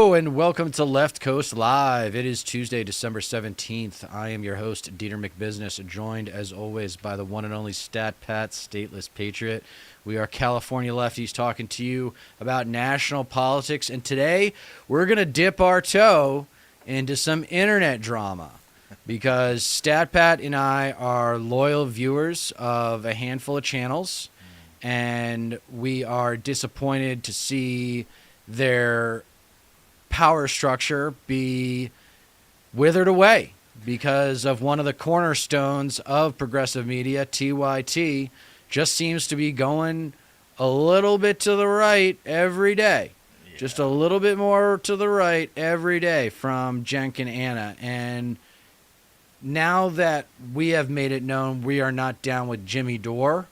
Hello and welcome to Left Coast Live. It is Tuesday, December 17th. I am your host, Dieter McBusiness, joined as always by the one and only Stat Pat, Stateless Patriot. We are California lefties talking to you about national politics, and today we're going to dip our toe into some internet drama because Stat Pat and I are loyal viewers of a handful of channels, and we are disappointed to see their power structure be withered away because of one of the cornerstones of progressive media, TYT, just seems to be going a little bit to the right every day. Yeah. Just a little bit more to the right every day from Cenk and Anna. And now that we have made it known we are not down with Jimmy Dore,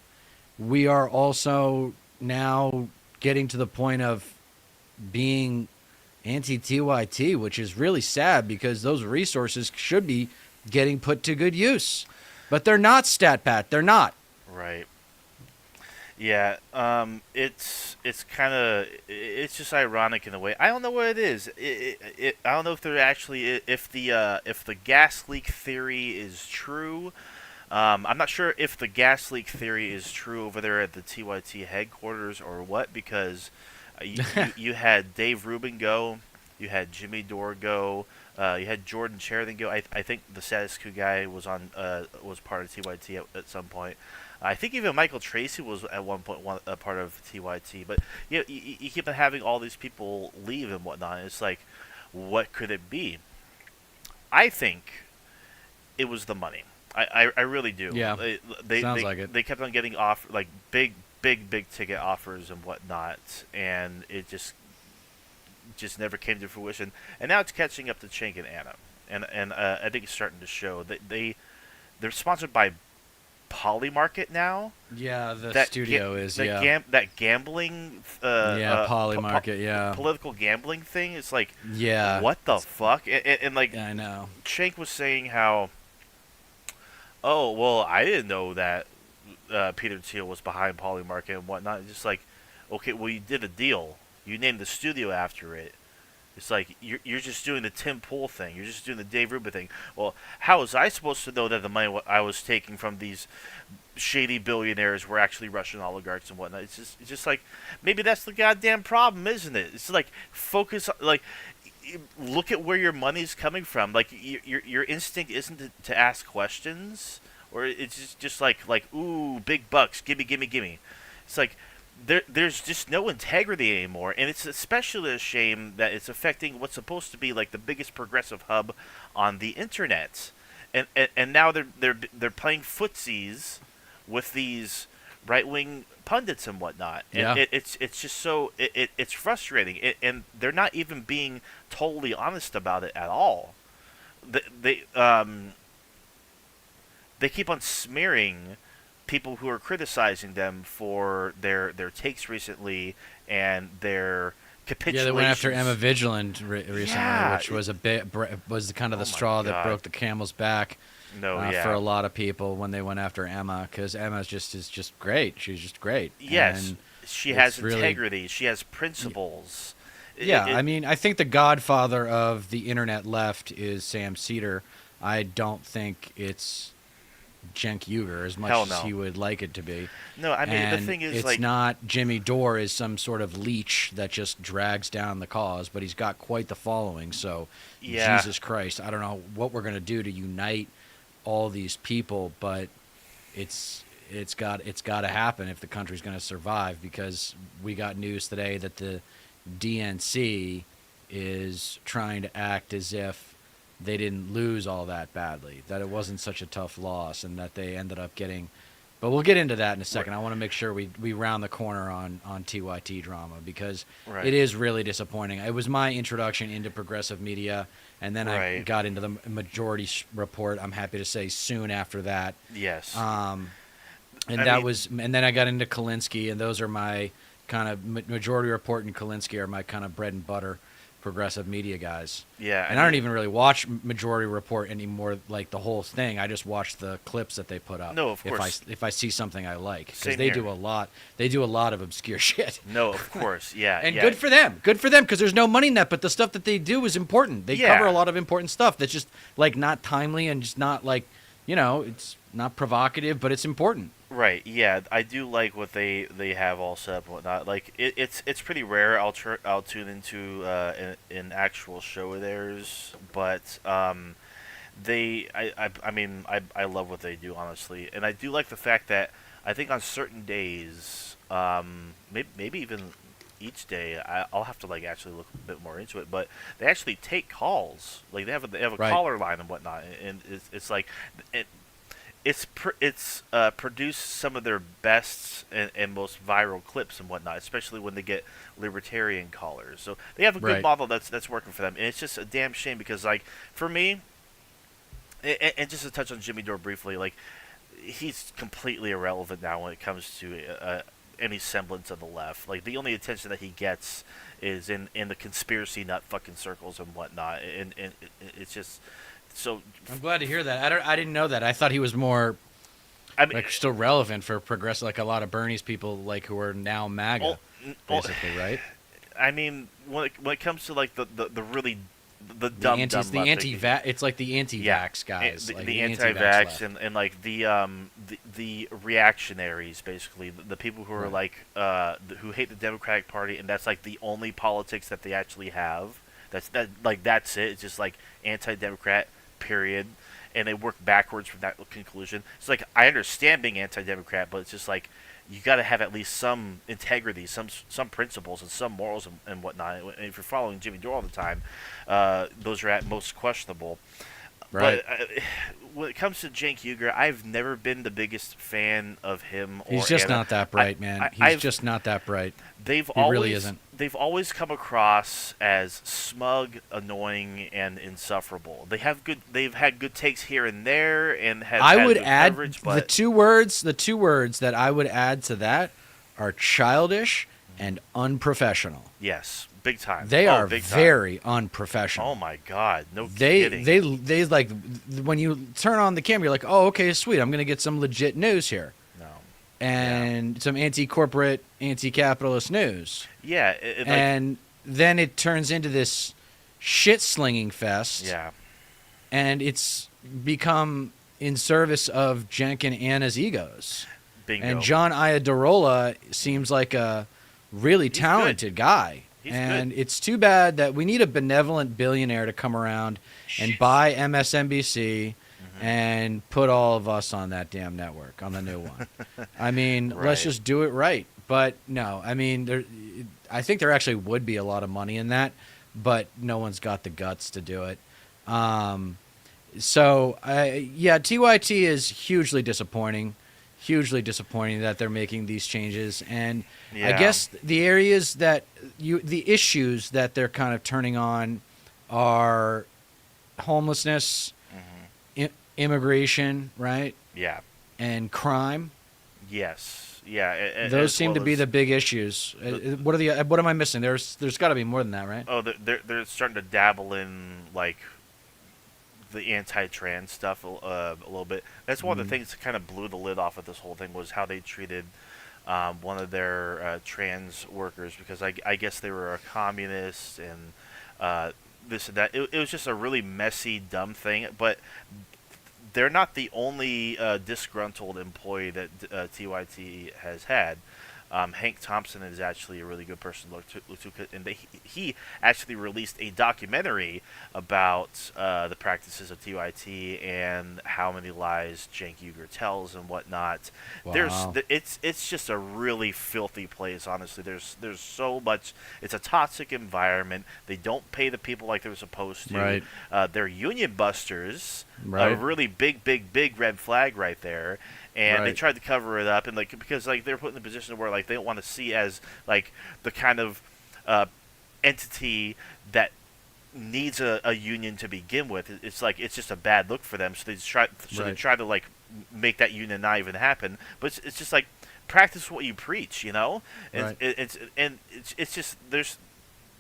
we are also now getting to the point of being anti-TYT, which is really sad because those resources should be getting put to good use. But they're not, Stat Pat. They're not. Right. Yeah. It's just ironic in a way. I don't know what it is. I don't know if they're actually if the gas leak theory is true. I'm not sure if the gas leak theory is true over there at the TYT headquarters or what, because you had Dave Rubin go, you had Jimmy Dore go, you had Jordan Sheridan go. I think the status quo guy was part of TYT at some point. I think even Michael Tracy was at one point a part of TYT. But you keep on having all these people leave and whatnot. And it's like, what could it be? I think it was the money. I really do. Yeah, sounds like it. They kept on getting off like big ticket offers and whatnot, and it just never came to fruition. And now it's catching up to Cenk and Anna, and I think it's starting to show that they're sponsored by Polymarket now. Yeah, the studio is that gambling. Polymarket. Political gambling thing. It's like, yeah, what the fuck? And like, I know. Cenk was saying how, oh well, I didn't know that Peter Thiel was behind Polymarket and whatnot. It's just like, okay, well, you did a deal. You named the studio after it. It's like you're just doing the Tim Pool thing. You're just doing the Dave Rubin thing. Well, how was I supposed to know that the money I was taking from these shady billionaires were actually Russian oligarchs and whatnot? It's just like, maybe that's the goddamn problem, isn't it? It's like, focus, like, look at where your money's coming from. Like, your instinct isn't to ask questions, or it's just like ooh, big bucks, gimme. It's like there's just no integrity anymore, and it's especially a shame that it's affecting what's supposed to be like the biggest progressive hub on the internet, and now they're playing footsies with these right wing pundits and whatnot, and yeah. it's just so it's frustrating, and they're not even being totally honest about it at all. They keep on smearing people who are criticizing them for their takes recently and their capitulations. Yeah, they went after Emma Vigilant recently, which was was kind of the straw that broke the camel's back. For a lot of people when they went after Emma, because Emma is just great. She's just great. Yes, and she has integrity. She has principles. Yeah, I mean, I think the godfather of the internet left is Sam Cedar. I don't think it's Cenk Uygur as much as he would like it to be. No, I mean, the thing is, it's not Jimmy Dore is some sort of leech that just drags down the cause, but he's got quite the following. So, Jesus Christ, I don't know what we're going to do to unite all these people, but it's got to happen if the country's going to survive, because we got news today that the DNC is trying to act as if they didn't lose all that badly, that it wasn't such a tough loss, and that they ended up getting. But we'll get into that in a second. I want to make sure we round the corner on TYT drama, because it is really disappointing. It was my introduction into progressive media, and then I got into the Majority Report, I'm happy to say, soon after that. Yes. And then I got into Kulinski, and those are my kind of Majority Report and Kulinski are my kind of bread and butter. progressive media guys. Yeah, And I don't even really watch Majority Report anymore, like the whole thing. I just watch the clips that they put up. No, of course. If I see something I like, because Same they here. do a lot. They do a lot of obscure shit. No, of course. Yeah, And yeah. good for them. Good for them, because there's no money in that. But the stuff that they do is important. They Yeah. cover a lot of important stuff that's just like not timely and just not like, it's not provocative, but it's important. Right. Yeah, I do like what they have all set up and whatnot. Like it's pretty rare. I'll tune into an actual show of theirs, but I mean I love what they do, honestly, and I do like the fact that I think on certain days, maybe even each day, I'll have to like actually look a bit more into it, but they actually take calls. Like they have a Right. caller line and whatnot, and it's like it's produced some of their best and most viral clips and whatnot, especially when they get libertarian callers. So they have a good Right. model that's working for them, and it's just a damn shame because, like, for me, and just to touch on Jimmy Dore briefly, like, he's completely irrelevant now when it comes to any semblance of the left. Like, the only attention that he gets is in the conspiracy nut fucking circles and whatnot, and it's just so. I'm glad to hear that. I didn't know that. I thought he was more I mean, like still relevant for progressive, like a lot of Bernie's people, like who are now MAGA, basically, right? I mean, when it comes to like the really the The dumb anti, dumb the left, anti-vax. It's like the anti-vax yeah, guys, the, like the anti-vax anti-vax left. and like the reactionaries, basically the people who are Right. like who hate the Democratic Party, and that's like the only politics that they actually have. That's it. It's just like anti-democrat, period, and they work backwards from that conclusion. It's like I understand being anti-democrat, but it's just like you got to have at least some integrity, some principles, and some morals and whatnot. And if you're following Jimmy Dore all the time, those are at most questionable. Right. But when it comes to Cenk Uygur, I've never been the biggest fan of him. He's or just Anna. not that bright, man. He's just not that bright. They've He always really isn't. They've always come across as smug, annoying, and insufferable. They've had good takes here and there, and have I had would good add coverage, the but two words that I would add to that are childish and unprofessional. yes, big time. They are big time. very unprofessional. Oh my God, no They kidding. they like when you turn on the camera, you're like, oh, okay, sweet. I'm gonna get some legit news here, no. and some anti-corporate, anti-capitalist news, Yeah, and then it turns into this shit slinging fest, yeah, and it's become in service of Cenk and Anna's egos. bingo. And John Iadarola seems like a really He's talented guy. He's and good. it's too bad that we need a benevolent billionaire to come around and buy MSNBC and put all of us on that damn network, on the new one. I mean, Right. let's just do it right. But no, I mean, I think there actually would be a lot of money in that, but no one's got the guts to do it. So, yeah, TYT is hugely disappointing that they're making these changes. And I Yeah. guess the areas the issues that they're kind of turning on are homelessness, immigration, right? Yeah. And crime. Yes. Yeah. Those as seem well to be as- the big issues. What am I missing? There's got to be more than that, right? Oh, they're starting to dabble in like the anti-trans stuff a little bit. That's one of the things that kind of blew the lid off of this whole thing was how they treated one of their trans workers, because I guess they were a communist and this and that. It was just a really messy, dumb thing. But they're not the only disgruntled employee that TYT has had. Hank Thompson is actually a really good person to look to, and he actually released a documentary about the practices of TYT and how many lies Cenk Uygur tells and whatnot. Wow. It's just a really filthy place. Honestly, there's so much. It's a toxic environment. They don't pay the people like they're supposed to. Right. They're union busters. Right. A really big red flag right there. And they Right. tried to cover it up, and like because like they're put in a position where like they don't want to see as like the kind of entity that needs a union to begin with. It's like it's just a bad look for them. So they Right. try to like make that union not even happen. But it's just like practice what you preach, you know. And Right. it's just there's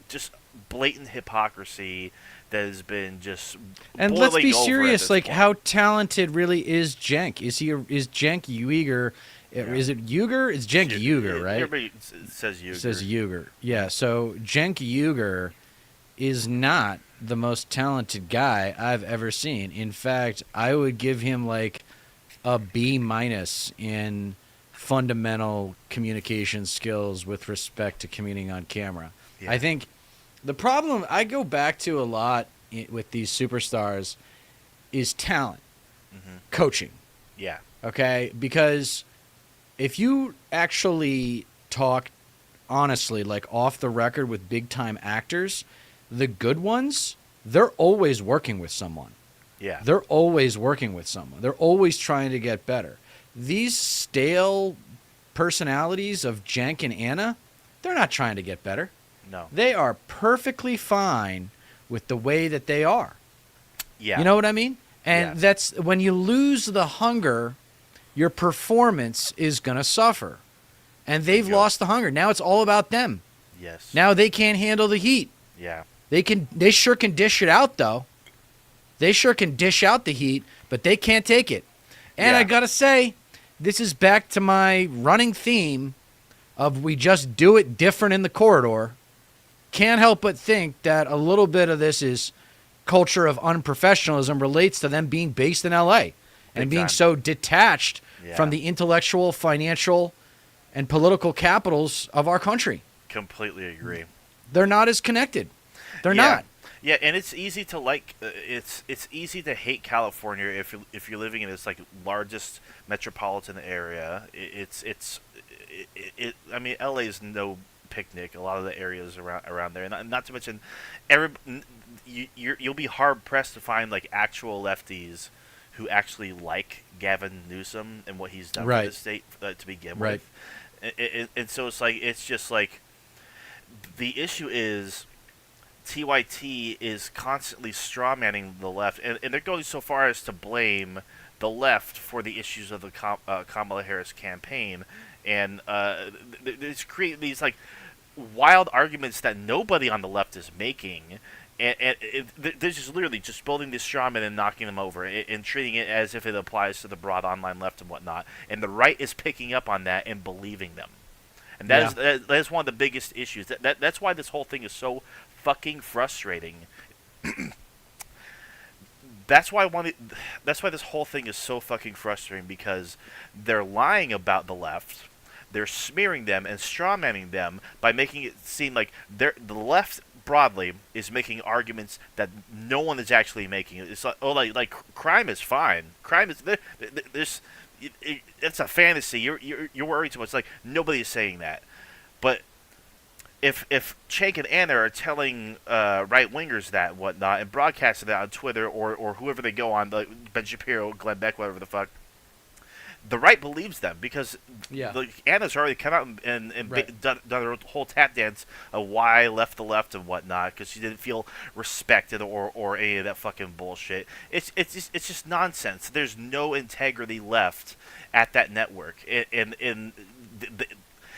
just blatant hypocrisy that has been just And let's boiling be over at serious. this Like, point. how talented really is Jenk? Is Jenk Uyghur? Yeah. Is it Uyghur? It's Jenk Uyghur, right? Everybody says It Uyghur. says Uyghur. Yeah. So Jenk Uyghur is not the most talented guy I've ever seen. In fact, I would give him like a B minus in fundamental communication skills with respect to communicating on camera. Yeah. I think the problem I go back to a lot with these superstars is talent, coaching. Yeah. Okay, because if you actually talk honestly, like off the record with big time actors, the good ones, they're always working with someone. Yeah. They're always working with someone. They're always trying to get better. These stale personalities of Jenk and Anna, they're not trying to get better. No. They are perfectly fine with the way that they are. Yeah. You know what I mean? And Yes. that's when you lose the hunger, your performance is going to suffer. And they've Yep. lost the hunger. Now it's all about them. Yes. Now they can't handle the heat. Yeah. They sure can dish it out though. They sure can dish out the heat, but they can't take it. And Yeah. I got to say, this is back to my running theme of we just do it different in the corridor. Can't help but think that a little bit of this is culture of unprofessionalism relates to them being based in LA and Big being time. so detached Yeah. from the intellectual, financial, and political capitals of our country. Completely agree. They're not as connected. They're Yeah. not. Yeah, and it's easy to like. It's easy to hate California if you're living in this like largest metropolitan area. I mean, LA is no picnic. A lot of the areas around there, and not to mention, you'll be hard pressed to find like actual lefties who actually like Gavin Newsom and what he's done Right. for the state to begin Right. with. And so it's just like the issue is TYT is constantly strawmanning the left, and they're going so far as to blame the left for the issues of the Kamala Harris campaign, and they create these like wild arguments that nobody on the left is making, and they're just literally just building these strawmen and knocking them over and treating it as if it applies to the broad online left and whatnot, and the right is picking up on that and believing them. And that is one of the biggest issues. That's why this whole thing is so fucking frustrating. That's why this whole thing is so fucking frustrating, because they're lying about the left, they're smearing them and strawmanning them by making it seem like the left broadly is making arguments that no one is actually making. It's like crime is fine. Crime is there's. It's a fantasy. You're worried too much. Like nobody is saying that, but if Cenk and Anna are telling right wingers that and whatnot and broadcasting that on Twitter or whoever they go on, like Ben Shapiro, Glenn Beck, whatever the fuck, the right believes them, because Anna's already come out and Right. done her whole tap dance of why left the left and whatnot, because she didn't feel respected or any of that fucking bullshit. It's just nonsense. There's no integrity left at that network, and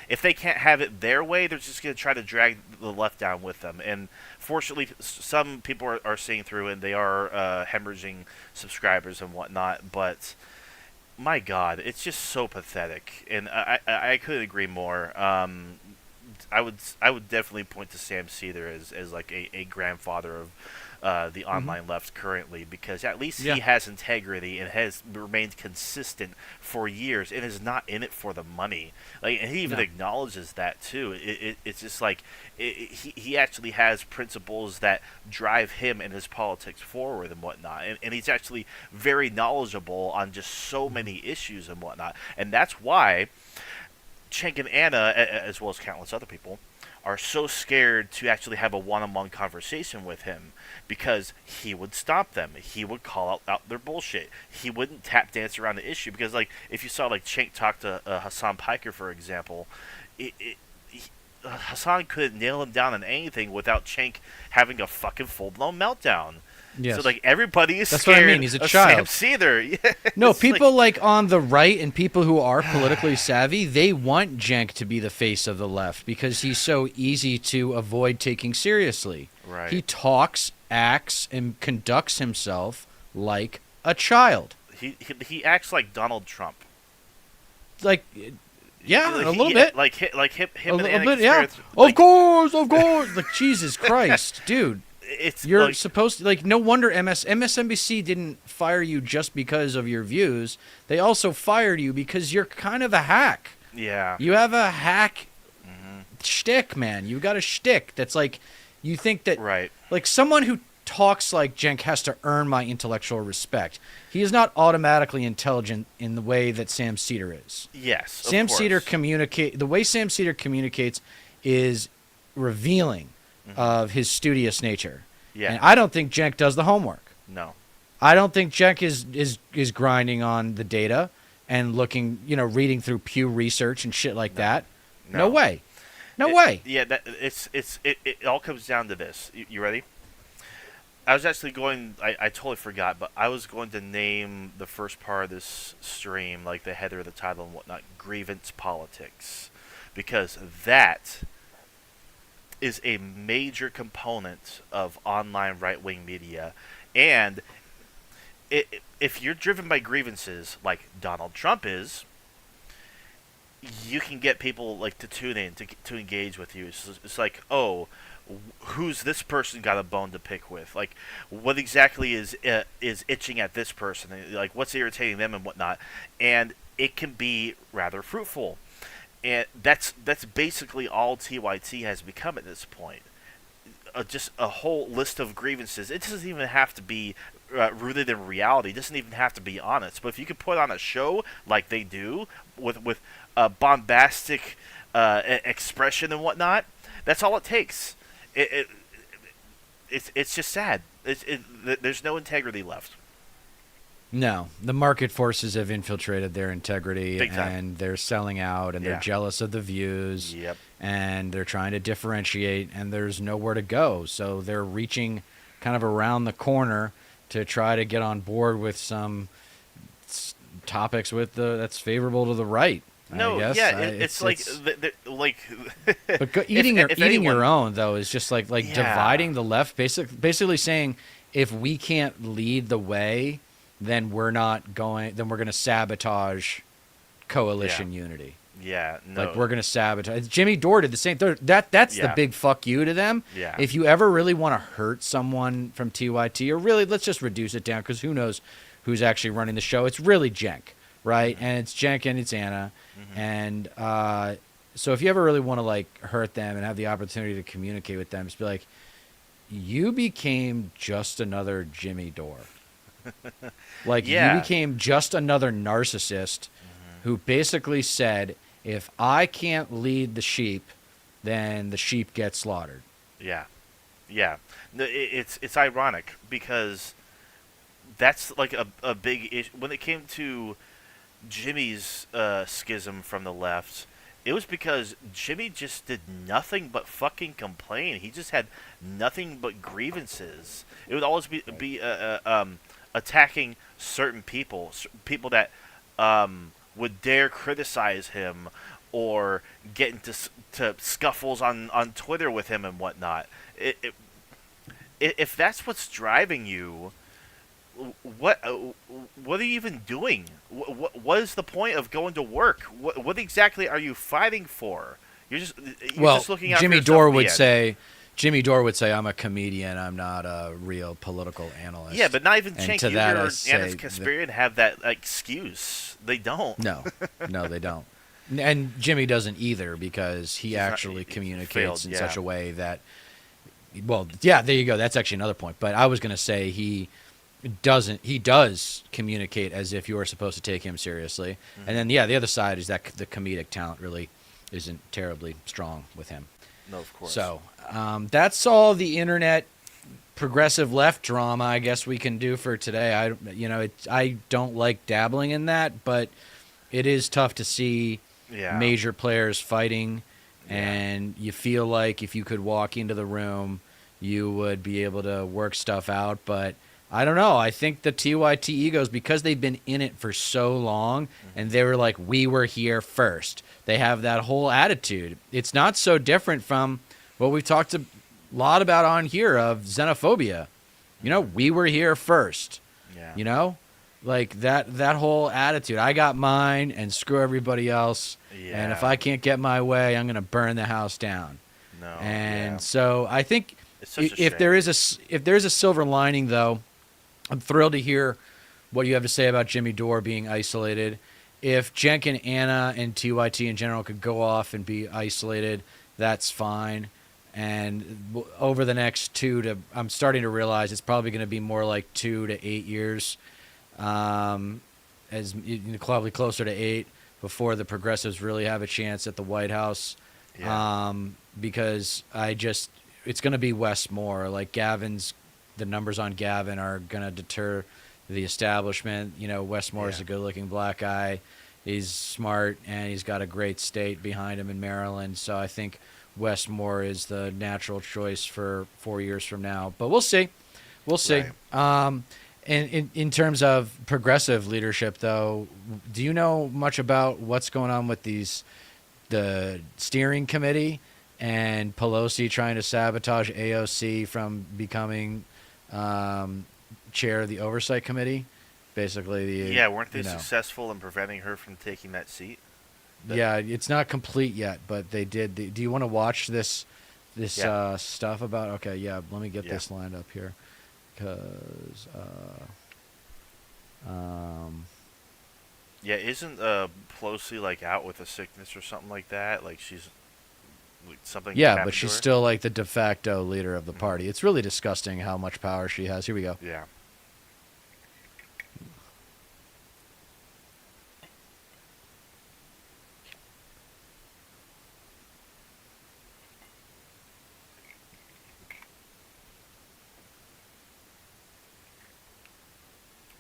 if they can't have it their way, they're just going to try to drag the left down with them. And fortunately, some people are seeing through, and they are hemorrhaging subscribers and whatnot, but my God, it's just so pathetic, and I couldn't agree more. I would definitely point to Sam Seder as like a grandfather of the online left currently, because at least he has integrity and has remained consistent for years and is not in it for the money. Like, and he even acknowledges that too. It's just like he actually has principles that drive him and his politics forward and whatnot, and he's actually very knowledgeable on just so many issues and whatnot, and that's why Cenk and Anna, as well as countless other people, are so scared to actually have a one-on-one conversation with him, because he would stop them. He would call out their bullshit. He wouldn't tap dance around the issue, because like if you saw like Cenk talk to Hassan Piker, for example, Hassan couldn't nail him down on anything without Cenk having a fucking full-blown meltdown. So Yes. like everybody is That's what I scared mean. He's a of child. Sam Seder. Yeah, No, it's people like on the right and people who are politically savvy, they want Cenk to be the face of the left because he's so easy to avoid taking seriously. He right. talks, acts, and conducts himself like a child. He acts like Donald Trump. Like, yeah, a little He- bit. like him A and little Anna bit, yeah. Kasparian, Of like, course, of course. Like, Jesus Christ, dude. it's You're like, supposed to, like, no wonder MSNBC didn't fire you just because of your views. They also fired you because you're kind of a hack. yeah. You have a hack Hmm. shtick, man. You got a shtick that's like, you think that, Right. like, someone who talks like Cenk has to earn my intellectual respect. He is not automatically intelligent in the way that Sam Seder is. Yes. Of Sam course. Seder the way Sam Seder communicates is revealing of his studious nature. Yeah. And I don't think Cenk does the homework. No. I don't think Cenk is grinding on the data and looking, reading through Pew Research and shit like that. No way. No way. Yeah. That it all comes down to this. You ready? I was actually going. I totally forgot, but I was going to name the first part of this stream, like the header, the title, and whatnot, grievance politics, because that is a major component of online right-wing media, and if you're driven by grievances like Donald Trump is, you can get people like to tune in to engage with you. It's like, oh, who's this person got a bone to pick with? Like, what exactly is itching at this person? Like, what's irritating them and whatnot? And it can be rather fruitful. And that's basically all TYT has become at this point. Just a whole list of grievances. It doesn't even have to be rooted in reality. It doesn't even have to be honest. But if you could put on a show like they do with bombastic expression and whatnot, that's all it takes. It's just sad. There's no integrity left. No, the market forces have infiltrated their integrity, Big time. and they're selling out, and they're Yeah. jealous of the views, Yep. and they're trying to differentiate, and there's nowhere to go. So they're reaching kind of around the corner to try to get on board with some topics that's favorable to the right. No, I guess. yeah, it's like like. But if eating anyone, your own though is just like Yeah. dividing the left. Basically saying if we can't lead the way, then we're not going. Then we're going to sabotage coalition unity. Yeah, no. Like we're going to sabotage. Jimmy Dore did the same. That's the Yeah. big fuck you to them. Yeah. If you ever really want to hurt someone from TYT, or really let's just reduce it down because who knows who's actually running the show? It's really Cenk, right? And it's Cenk and it's Anna. And so if you ever really want to like hurt them and have the opportunity to communicate with them, just be like, you became just another Jimmy Dore. Like Yeah. you became just another narcissist who basically said, if I can't lead the sheep, then the sheep get slaughtered. Yeah, yeah. No, it's ironic because that's like a big issue when it came to Jimmy's schism from the left. It was because Jimmy just did nothing but fucking complain. He just had nothing but grievances. It would always be attacking certain people, people that would dare criticize him or get into to scuffles on Twitter with him and whatnot. If that's what's driving you, what are you even doing? What is the point of going to work? What exactly are you fighting for? You're just looking out Jimmy for yourself Dore in the would end. say, Jimmy Dore would say, I'm a comedian. I'm not a real political analyst. Yeah, but not even And Cenk to that I Uger say and Anna Kasparian have that excuse. They don't. No, they don't. And Jimmy doesn't either because he actually he communicates failed, in yeah. such a way that, well, yeah, there you go. That's actually another point. But I was going to say he does communicate as if you're supposed to take him seriously. And then, yeah, the other side is that the comedic talent really isn't terribly strong with him. No, of course. So that's all the internet progressive left drama I guess we can do for today. I don't like dabbling in that, but it is tough to see major players fighting, and you feel like if you could walk into the room, you would be able to work stuff out. But I don't know. I think the TYT egos, because they've been in it for so long, and they were like, we were here first. They have that whole attitude. It's not so different from what we've talked a lot about on here of xenophobia. You know, we were here first. Yeah. You know, like that whole attitude. I got mine, and screw everybody else. Yeah. And if I can't get my way, I'm going to burn the house down. No. And yeah. so I think It's such a if shame. there is a silver lining, though, I'm thrilled to hear what you have to say about Jimmy Dore being isolated. If Jenk and Anna and TYT in general could go off and be isolated, that's fine. And over the next I'm starting to realize it's probably going to be more like 2 to 8 years, as probably closer to 8 before the progressives really have a chance at the White House. Yeah. Because it's going to be Wes Moore. Like the numbers on Gavin are going to deter the establishment. You know, Wes Moore is a good-looking black guy. He's smart, and he's got a great state behind him in Maryland. So I think Wes Moore is the natural choice for 4 years from now. But we'll see. We'll see. Right. And in terms of progressive leadership, though, do you know much about what's going on with the steering committee and Pelosi trying to sabotage AOC from becoming chair of the oversight committee? Basically, weren't they successful in preventing her from taking that seat? Yeah, it's not complete yet, but they did. Do you want to watch this stuff about? Okay, yeah. Let me get this lined up here, because isn't Pelosi like out with a sickness or something like that? Like she's something. Yeah, but she's still like the de facto leader of the party. It's really disgusting how much power she has. Here we go. Yeah.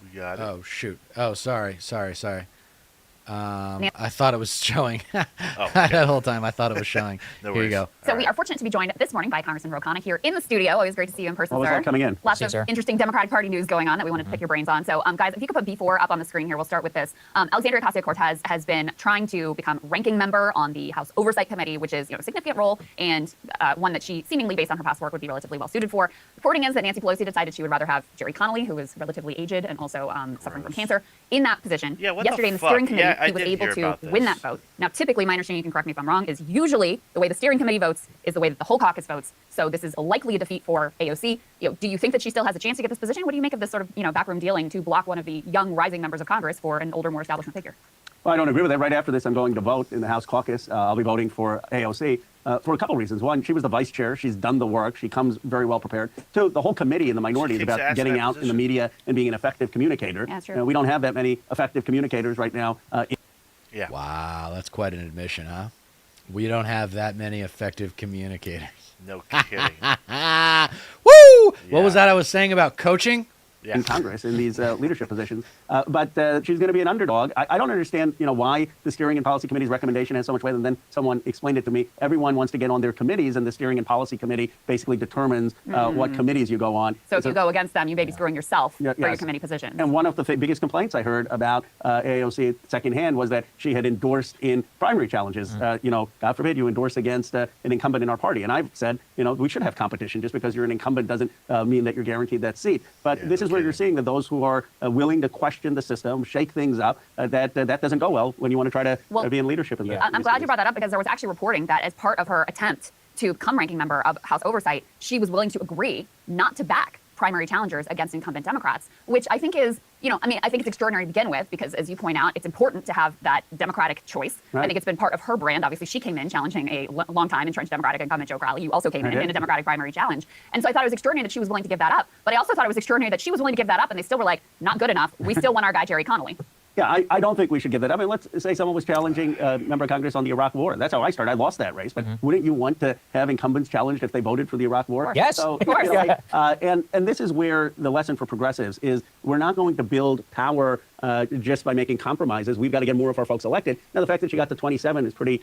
We got it. Oh shoot! Oh, sorry. I thought it was showing. Okay. That whole time I thought it was showing. No Here you worries. go. So we are fortunate to be joined this morning by Congressman Ro Khanna here in the studio. Always great to see you in person, Always sir. like coming in. Lots See you, of sir. interesting Democratic Party news going on that we wanted to pick your brains on. So, guys, if you could put B4 up on the screen here, we'll start with this. Alexandria Ocasio-Cortez has been trying to become ranking member on the House Oversight Committee, which is a significant role and one that she seemingly, based on her past work, would be relatively well suited for. Reporting is that Nancy Pelosi decided she would rather have Jerry Connolly, who is relatively aged and also suffering from cancer, in that position. Yeah, what Yesterday the in the steering fuck? committee, Yeah, I he was did able hear to about win this. that vote. Now, typically, my understanding, you can correct me if I'm wrong, is usually the way the steering committee votes is the way that the whole caucus votes. So this is likely a defeat for AOC. Do you think that she still has a chance to get this position? What do you make of this sort of backroom dealing to block one of the young rising members of Congress for an older, more establishment figure? Well, I don't agree with that. Right after this, I'm going to vote in the House caucus. I'll be voting for AOC for a couple reasons. One, she was the vice chair. She's done the work. She comes very well prepared. Two, the whole committee and the minority is kicks ass about in getting that out in the position. media and being an effective communicator. Yeah, that's true. We don't have that many effective communicators right now. Yeah. Wow, that's quite an admission, huh? We don't have that many effective communicators. No kidding. Woo! What Yeah. was that I was saying about coaching? Yeah. in Congress in these leadership positions. But she's going to be an underdog. I don't understand, why the Steering and Policy Committee's recommendation has so much weight. And then someone explained it to me. Everyone wants to get on their committees, and the Steering and Policy Committee basically determines what committees you go on. So if you go against them, you may be screwing yourself Yeah, for your yes. committee position. And one of the biggest complaints I heard about AOC secondhand was that she had endorsed in primary challenges. God forbid you endorse against an incumbent in our party. And I've said, we should have competition. Just because you're an incumbent doesn't mean that you're guaranteed that seat. But Yeah, this is no where you're kidding. seeing that those who are willing to question the system, shake things up, that doesn't go well when you want to try to be in leadership. In I'm glad you brought that up, because there was actually reporting that as part of her attempt to become ranking member of House Oversight, she was willing to agree not to back primary challengers against incumbent Democrats, which I think is, I think it's extraordinary to begin with, because as you point out, it's important to have that Democratic choice. Right. I think it's been part of her brand. Obviously, she came in challenging a long time entrenched Democratic incumbent Joe Crowley. You also came in a Democratic primary challenge. And so I thought it was extraordinary that she was willing to give that up. But I also thought it was extraordinary that she was willing to give that up, and they still were like, not good enough. We still want our guy, Jerry Connolly. Yeah, I don't think we should give that up. I mean, let's say someone was challenging a member of Congress on the Iraq War. That's how I started. I lost that race. But wouldn't you want to have incumbents challenged if they voted for the Iraq War? Yes, So, of course. and this is where the lesson for progressives is we're not going to build power just by making compromises. We've got to get more of our folks elected. Now, the fact that she got to 27 is pretty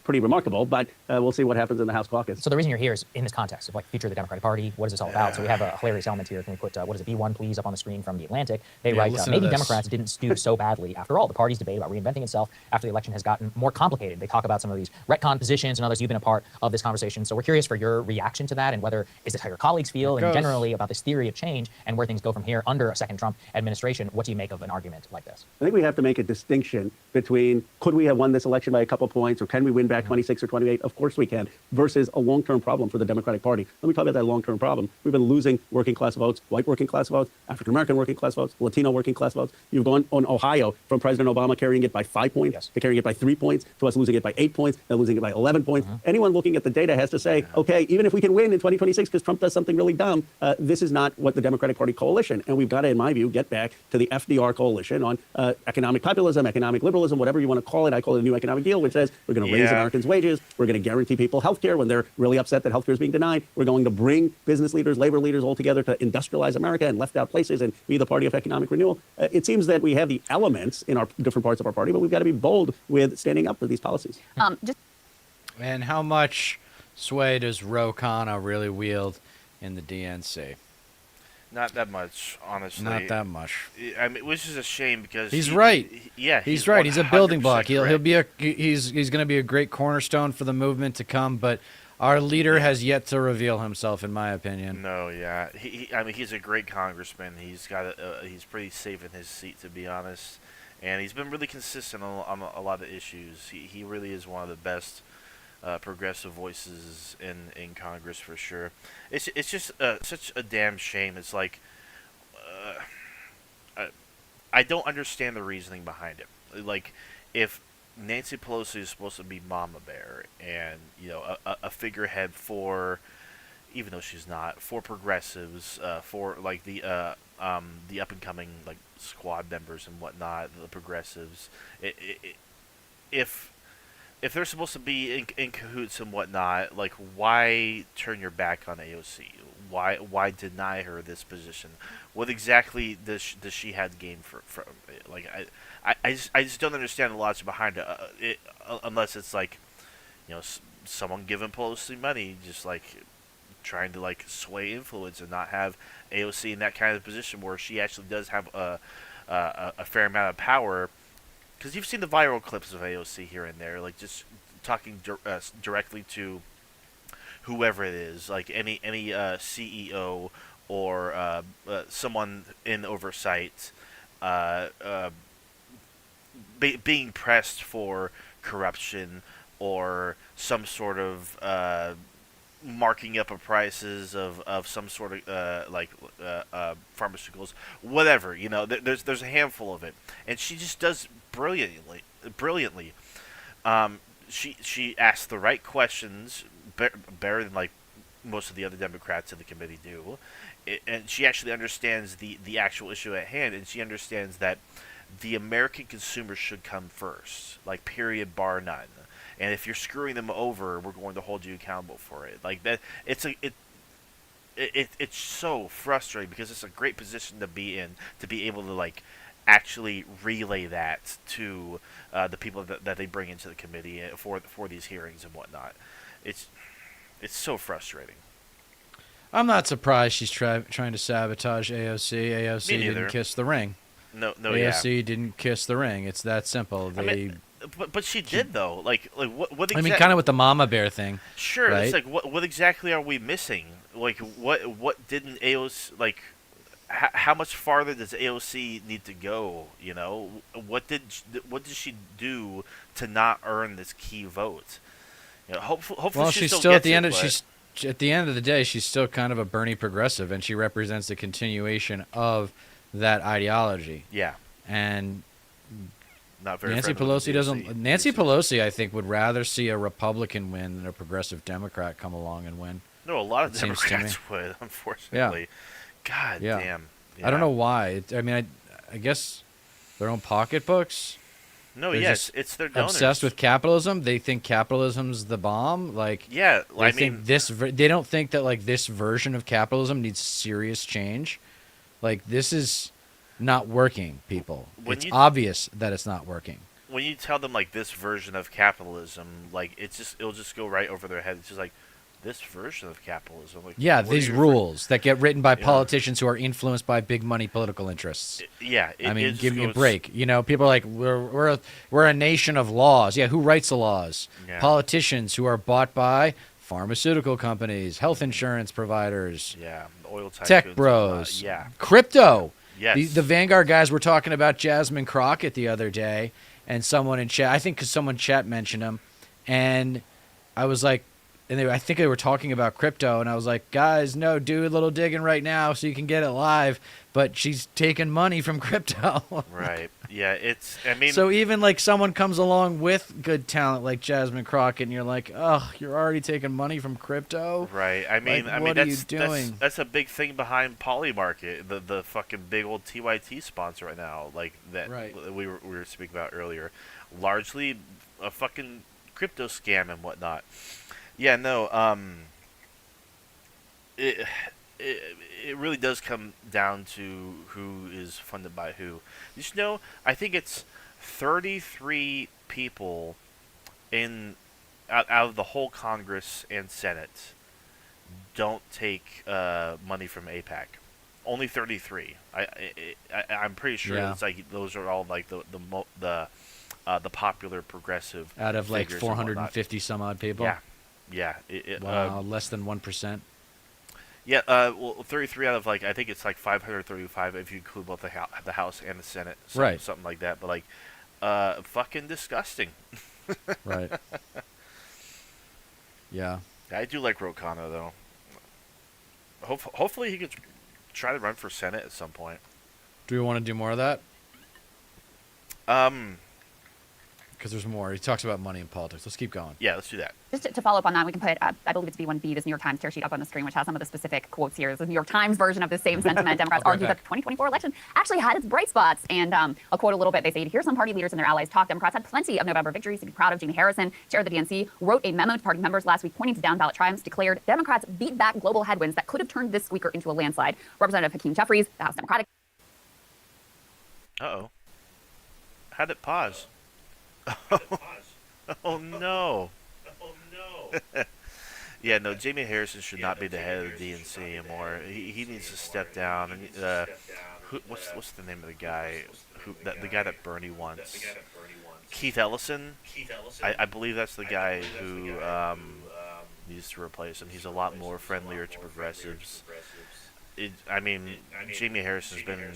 remarkable, but we'll see what happens in the House caucus. So the reason you're here is in this context of like future of the Democratic Party. What is this all about? So we have a hilarious element here. Can we put, what is it, B1 please up on the screen from The Atlantic? They write, listen to maybe this. Democrats didn't do so badly after all. The party's debate about reinventing itself after the election has gotten more complicated. They talk about some of these retcon positions and others. You've been a part of this conversation. So we're curious for your reaction to that and whether is this how your colleagues feel and generally about this theory of change and where things go from here under a second Trump administration. What do you make of an argument like this? I think we have to make a distinction between could we have won this election by a couple points or can we win back 26 or 28? Of course we can, versus a long-term problem for the Democratic Party. Let me talk about that long-term problem. We've been losing working class votes, white working class votes, African-American working class votes, Latino working class votes. You've gone on Ohio from President Obama carrying it by 5 points to carrying it by 3 points, to us losing it by 8 points, and losing it by 11 points. Anyone looking at the data has to say, okay, even if we can win in 2026 because Trump does something really dumb, this is not what the Democratic Party coalition. And we've got to, in my view, get back to the FDR coalition on economic populism, economic liberalism, whatever you want to call it. I call it a new economic deal, which says we're going to raise Americans' wages. We're going to guarantee people health care when they're really upset that health care is being denied. We're going to bring business leaders, labor leaders all together to industrialize America and left out places and be the party of economic renewal. It seems that we have the elements in our different parts of our party, but we've got to be bold with standing up for these policies. And how much sway does Ro Khanna really wield in the DNC? Not that much, honestly. Not that much. I mean, which is a shame because He's right. He's right. He's a building 100% block. He'll correct. be he's going to be a great cornerstone for the movement to come. But our leader has yet to reveal himself, in my opinion. No, yeah. I mean, he's a great congressman. He's got he's pretty safe in his seat, to be honest, and he's been really consistent on a lot of issues. He really is one of the best progressive voices in Congress for sure. It's just such a damn shame. It's like I don't understand the reasoning behind it. Like if Nancy Pelosi is supposed to be Mama Bear and a figurehead for, even though she's not, for progressives, for like the up and coming like squad members and whatnot, the progressives. If they're supposed to be in cahoots and whatnot, like why turn your back on AOC? Why deny her this position? What exactly does she have to gain from it? Like I just don't understand the logic behind it, unless it's like someone giving Pelosi money, just like trying to like sway influence and not have AOC in that kind of position where she actually does have a fair amount of power. Because you've seen the viral clips of AOC here and there, like just talking directly to whoever it is, like any CEO or someone in oversight, being pressed for corruption or some sort of marking up of prices of some sort of pharmaceuticals, whatever. There's a handful of it, and she just does brilliantly. She asks the right questions, better than like most of the other Democrats in the committee do, and she actually understands the actual issue at hand, and she understands that the American consumer should come first, like period, bar none. And if you're screwing them over, we're going to hold you accountable for it. Like that, it's so frustrating because it's a great position to be in, to be able to like actually relay that to the people that they bring into the committee for these hearings and whatnot. It's so frustrating. I'm not surprised she's trying to sabotage AOC. AOC didn't kiss the ring. No, AOC didn't kiss the ring. It's that simple. But she did though. Like what? I mean, kind of with the Mama Bear thing. Sure. Right? It's like what exactly are we missing? Like what didn't AOC like? How much farther does AOC need to go? What did she do to not earn this key vote? Hopefully, well, she's still at the end of at the end of the day, she's still kind of a Bernie progressive, and she represents the continuation of that ideology. Yeah, and not very. Nancy Pelosi doesn't. Nancy Pelosi, I think, would rather see a Republican win than a progressive Democrat come along and win. No, a lot of Democrats would, unfortunately. Yeah. God damn. Yeah. I don't know why. I mean, I guess Their own pocketbooks? No, They're yes, just it's their donors. obsessed with capitalism. They think capitalism's the bomb. Like, Yeah, they I think mean, they don't think that like this version of capitalism needs serious change. Like, this is not working, people. When It's you- obvious that it's not working. when you tell them like this version of capitalism, like it'll just go right over their head. It's just like this version of capitalism. Like, Yeah, what are these you rules that get written by Yeah. politicians who are influenced by big money political interests. Yeah, I mean, just give me a goes- break. You know, people are like, we're a nation of laws. Yeah, who writes the laws? Yeah. Politicians who are bought by pharmaceutical companies, health insurance providers, Yeah, the oil tycoons tech and bros, whatnot. Yeah, crypto. yes. The Vanguard guys were talking about Jasmine Crockett the other day, and someone in chat, I think because someone in chat mentioned him, and I was like, I think they were talking about crypto, and I was like, guys, no, do a little digging right now so you can get it live, but she's taking money from crypto. Right. Yeah, I mean, So even like someone comes along with good talent like Jasmine Crockett, and you're like, oh, you're already taking money from crypto? right. I mean, what are you that's doing? that's a big thing behind Polymarket, the fucking big old TYT sponsor right now, like that Right. we were speaking about earlier, largely a fucking crypto scam and whatnot. Yeah, no, it really does come down to who is funded by who. You should know, I think it's 33 people out of the whole Congress and Senate don't take money from APAC. Only 33. I'm pretty sure Yeah. it's like those are all like the popular progressive Out of like figures and whatnot. 450 some odd people? Yeah. Wow, less than 1%. Yeah, well, 33 out of like I think it's like 535 if you include both the House and the Senate, Right. Something like that. But like, fucking disgusting. Right. Yeah. I do like Ro Khanna though. Hopefully he could try to run for Senate at some point. Do we want to do more of that? Because there's more. He talks about money and politics. Let's keep going. Yeah, let's do that. Just to follow up on that, we can put, I believe it's B1B, this New York Times tear sheet up on the screen, which has some of the specific quotes here. This is the New York Times version of the same sentiment. Democrats I'll be argue right that the 2024 election actually had its bright spots. And I'll quote a little bit. They say, to hear some party leaders and their allies talk, Democrats had plenty of November victories to be proud of. Jamie Harrison, chair of the DNC, wrote a memo to party members last week pointing to down-ballot triumphs, declared Democrats beat back global headwinds that could have turned this squeaker into a landslide. Representative Hakeem Jeffries, the House Democratic. Uh-oh. How'd it pause? Oh no. Yeah, no, Jamie Harrison should not be the head of the DNC anymore. He needs to step down. And what's the name of the guy the guy that Bernie wants? Keith Ellison. I believe that's the guy who needs to replace him. He's a lot more friendlier to progressives. Jamie Harrison's been.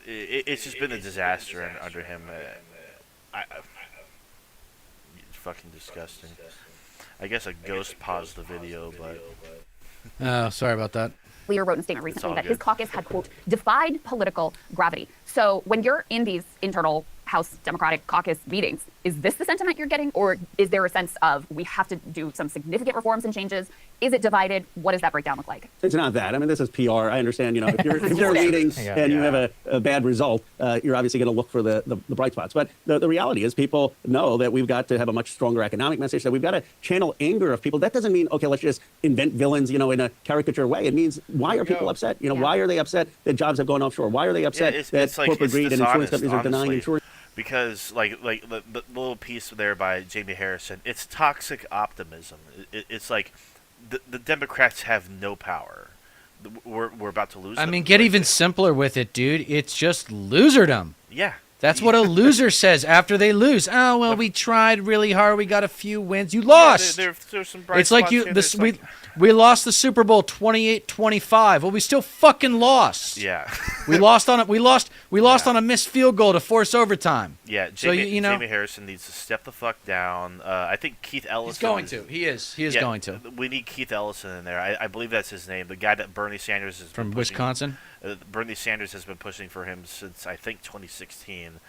It's just been a disaster under him. It's fucking disgusting. I guess a ghost paused the video, but Oh, sorry about that. Leader wrote in a statement recently all that his good. caucus had, quote, defied political gravity. So when you're in these internal House Democratic caucus meetings, is this the sentiment you're getting? Or is there a sense of we have to do some significant reforms and changes? Is it divided? What does that breakdown look like? It's not that. I mean, this is PR. I understand, if you're meeting and you have a bad result, you're obviously going to look for the bright spots. But the reality is people know that we've got to have a much stronger economic message, that we've got to channel anger of people. That doesn't mean, okay, let's just invent villains, in a caricature way. It means, why are people upset? Why are they upset that jobs have gone offshore? Why are they upset it's that like, corporate it's greed and insurance dishonest, companies are denying honestly. insurance? Because like the little piece there by Jamie Harrison, it's toxic optimism. It's like the Democrats have no power. We're about to lose. I them. mean, get Like, even simpler with it, dude. It's just loserdom. Yeah. That's what a loser says after they lose. Oh, well, we tried really hard. We got a few wins. You lost. There's some bright It's like spots you. here. This There's like- we lost the Super Bowl 28-25. Well, we still fucking lost. Yeah. We lost on it. We lost on a missed field goal to force overtime. Yeah. So, Jamie, you know- Jamie Harrison needs to step the fuck down. I think Keith Ellison. He's going to. He is. He is yeah, going to. We need Keith Ellison in there. I believe that's his name. The guy that Bernie Sanders has From been pushing. Wisconsin. Bernie Sanders has been pushing for him since I think 2016.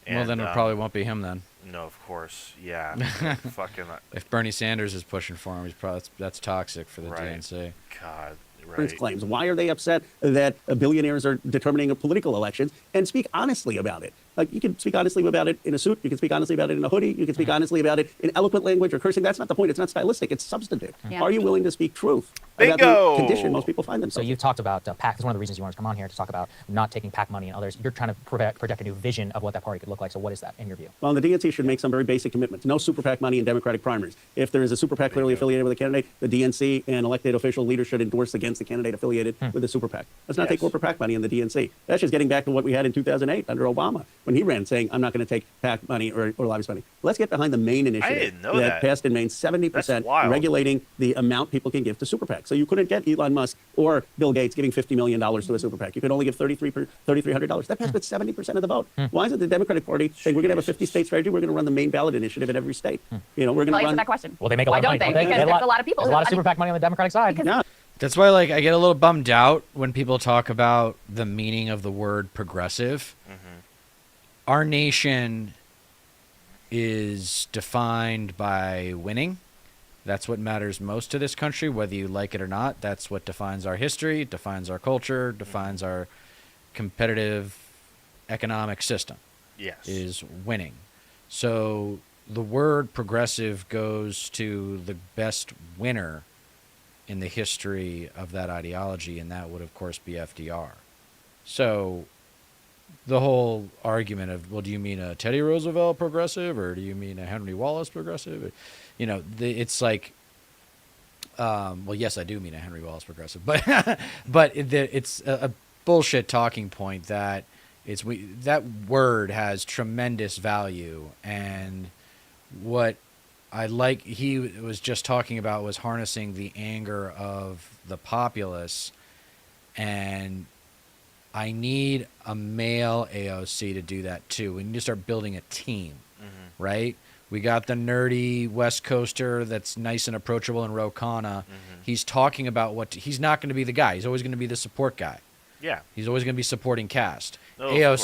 Well, then it probably won't be him then. No, of course. Yeah. Fucking. If Bernie Sanders is pushing for him, he's probably that's toxic for the Right. DNC. God. Insurance Right. claims. Why are they upset that billionaires are determining political elections? And speak honestly about it. You can speak honestly about it in a suit. You can speak honestly about it in a hoodie. You can speak honestly about it in eloquent language or cursing. That's not the point. It's not stylistic. It's substantive. Yeah. Are you willing to speak truth about Bingo! the condition most people find So themselves? you've talked about PAC. That's one of the reasons you wanted to come on here to talk about not taking PAC money and others. You're trying to project a new vision of what that party could look like. So what is that in your view? Well, the DNC should make some very basic commitments. No super PAC money in Democratic primaries. If there is a super PAC clearly affiliated with a candidate, the DNC and elected official leaders should endorse against the candidate affiliated with the super PAC. Let's not take corporate PAC money in the DNC. That's just getting back to what we had in 2008 under Obama when he ran saying, I'm not going to take PAC money or lobbyist money. Let's get behind the Maine initiative didn't know that. passed in Maine, That's 70% wild. regulating the amount people can give to super PAC. So you couldn't get Elon Musk or Bill Gates giving $50 million to a super PAC. You could only give $3,300. That passed with 70% of the vote. Why isn't the Democratic Party saying we're going to have a 50-state strategy? We're going to run the Maine ballot initiative in every state. You know, we're going Well, to answer run. that question. Well, they make a Why lot of don't money. they? don't Because They there's a lot of people. There's a lot of I super mean, PAC money on the Democratic side. because- Yeah. That's why, like, I get a little bummed out when people talk about the meaning of the word progressive. Our nation is defined by winning. That's what matters most to this country, whether you like it or not. That's what defines our history, defines our culture, defines our competitive economic system, Yes. is winning. So the word progressive goes to the best winner in the history of that ideology, and that would, of course, be FDR. So the whole argument of, well, do you mean a Teddy Roosevelt progressive, or do you mean a Henry Wallace progressive? You know, it's like, well, yes, I do mean a Henry Wallace progressive, but it's a bullshit talking point that that word has tremendous value, and what I like he was just talking about was harnessing the anger of the populace, and I need a male AOC to do that too. We need to start building a team, right? We got the nerdy West Coaster that's nice and approachable in Ro Khanna. He's talking about he's not going to be the guy. He's always going to be the support guy. Yeah. He's always going to be supporting cast. Oh, of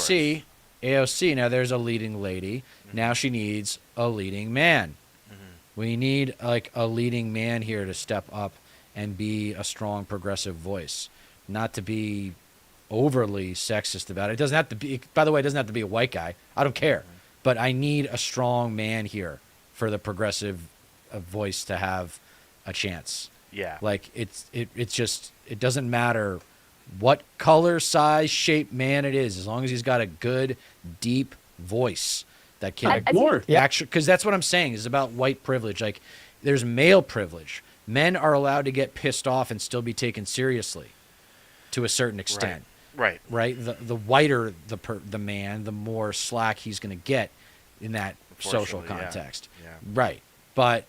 AOC, now there's a leading lady. Now she needs a leading man. We need like a leading man here to step up and be a strong progressive voice, not to be overly sexist about it. It doesn't have to be, by the way, it doesn't have to be a white guy. I don't care. But I need a strong man here for the progressive voice to have a chance. Yeah. Like it's just, it doesn't matter what color, size, shape man it is, as long as he's got a good, deep voice that can More. actually, because that's what I'm saying is about white privilege. Like there's male privilege. Men are allowed to get pissed off and still be taken seriously to a certain extent. Right. Right? The whiter the man, the more slack he's going to get in that social Unfortunately, yeah. context. Yeah. Right. But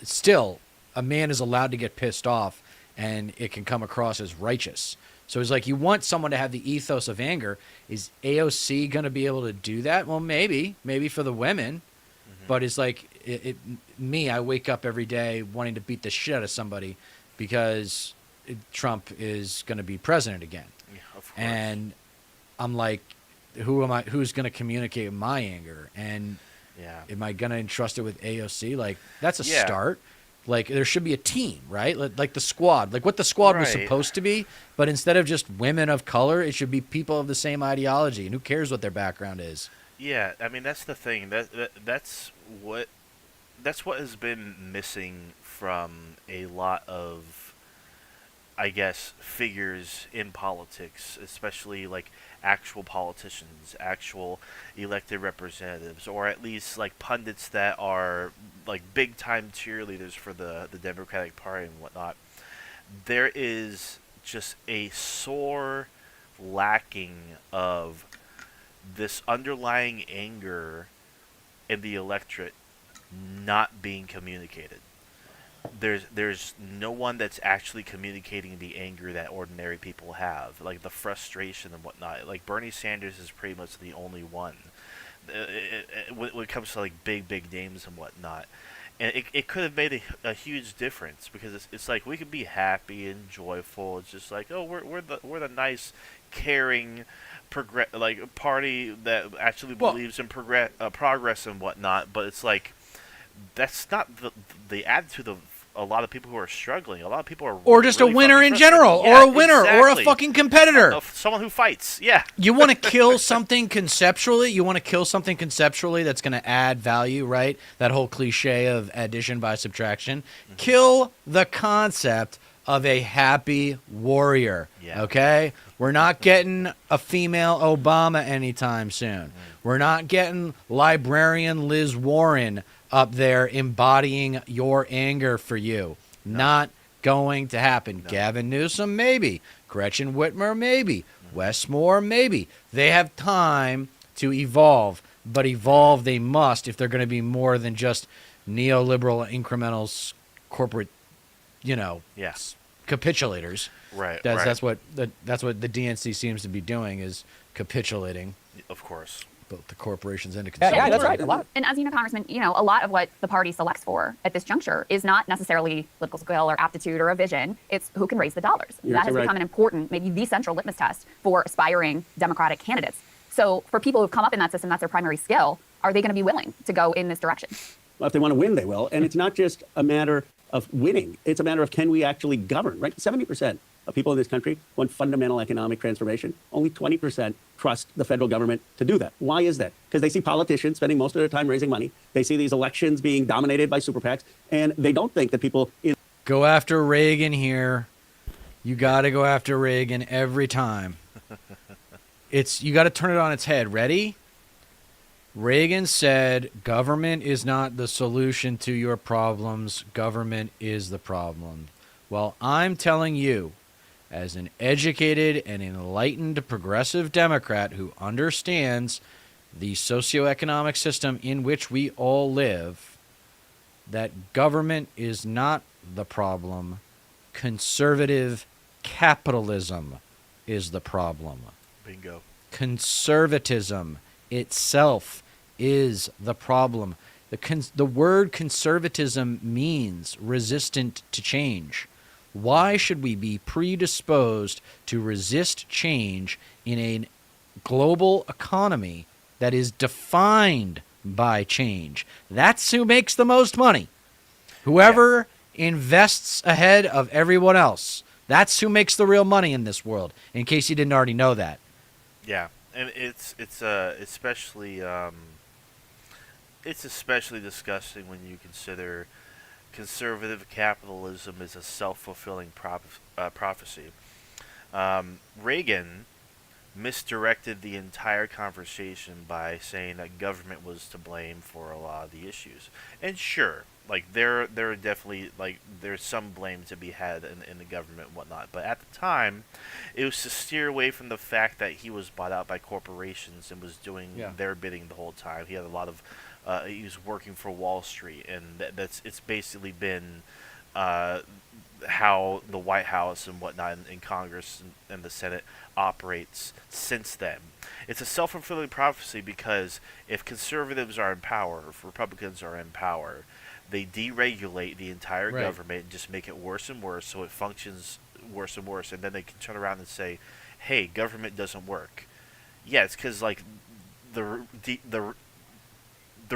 still, a man is allowed to get pissed off, and it can come across as righteous. So it's like you want someone to have the ethos of anger. Is AOC going to be able to do that? Well, maybe for the women. But it's like me, I wake up every day wanting to beat the shit out of somebody because Trump is going to be president again. Yeah, of course. And I'm like, who's going to communicate my anger? And Yeah. am I going to entrust it with AOC? Like, that's a Yeah. start. Like, there should be a team, right? Like the squad, like what the squad was Right. supposed to be. But instead of just women of color, it should be people of the same ideology. And who cares what their background is? Yeah, I mean that's the thing. That's what has been missing from a lot of, I guess, figures in politics, especially like actual politicians, actual elected representatives, or at least like pundits that are like big time cheerleaders for the Democratic Party and whatnot. There is just a sore lacking of this underlying anger in the electorate not being communicated. There's no one that's actually communicating the anger that ordinary people have, like the frustration and whatnot. Like Bernie Sanders is pretty much the only one when it comes to like big names and whatnot. And it could have made a huge difference because it's like we could be happy and joyful. It's just like, oh, we're the nice, caring, party that actually believes in progress and whatnot. But it's like that's not the attitude a lot of people who are struggling. A lot of people are Or just really a winner fucking in general, frustrated. or Yeah, a winner, or a exactly. fucking competitor. Someone who fights. Yeah. You want to kill something conceptually. You want to kill something conceptually that's going to add value, right? That whole cliche of addition by subtraction. Kill the concept of a happy warrior. Yeah. Okay? We're not getting a female Obama anytime soon. We're not getting librarian Liz Warren up there embodying your anger for you. Not going to happen. Gavin Newsom, maybe. Gretchen Whitmer, maybe. Wes Moore, maybe. They have time to evolve, but evolve they must if they're going to be more than just neoliberal incremental corporate, Yes. capitulators. Right. That's what the DNC seems to be doing, is capitulating Of course. both the corporations and the Yeah, consumers. that's right. A lot. And as you know, Congressman, a lot of what the party selects for at this juncture is not necessarily political skill or aptitude or a vision. It's who can raise the dollars. You're That has right. become an important, maybe the central litmus test for aspiring Democratic candidates. So for people who've come up in that system, that's their primary skill. Are they going to be willing to go in this direction? Well, if they want to win, they will. And it's not just a matter of winning. It's a matter of, can we actually govern, right? 70% of people in this country want fundamental economic transformation. Only 20% trust the federal government to do that. Why is that? Because they see politicians spending most of their time raising money. They see these elections being dominated by super PACs, and they don't think that people in Go after Reagan here. You got to go after Reagan every time. You got to turn it on its head. Ready? Reagan said, government is not the solution to your problems. Government is the problem. Well, I'm telling you, as an educated and enlightened progressive Democrat who understands the socioeconomic system in which we all live, that government is not the problem. Conservative capitalism is the problem. Bingo. Conservatism itself is the problem. The word conservatism means resistant to change. Why should we be predisposed to resist change in a global economy that is defined by change? That's who makes the most money. Whoever invests ahead of everyone else. That's who makes the real money in this world, in case you didn't already know that. Yeah, and it's especially disgusting when you consider conservative capitalism is a self-fulfilling prophecy. Reagan misdirected the entire conversation by saying that government was to blame for a lot of the issues. And sure, like there are definitely there's some blame to be had in the government and whatnot. But at the time, it was to steer away from the fact that he was bought out by corporations and was doing their bidding the whole time. He had a lot of he was working for Wall Street, and it's basically been how the White House and whatnot in Congress and the Senate operates since then. It's a self-fulfilling prophecy because if conservatives are in power, if Republicans are in power, they deregulate the entire government and just make it worse and worse, so it functions worse and worse, and then they can turn around and say, hey, government doesn't work. Yeah, it's because the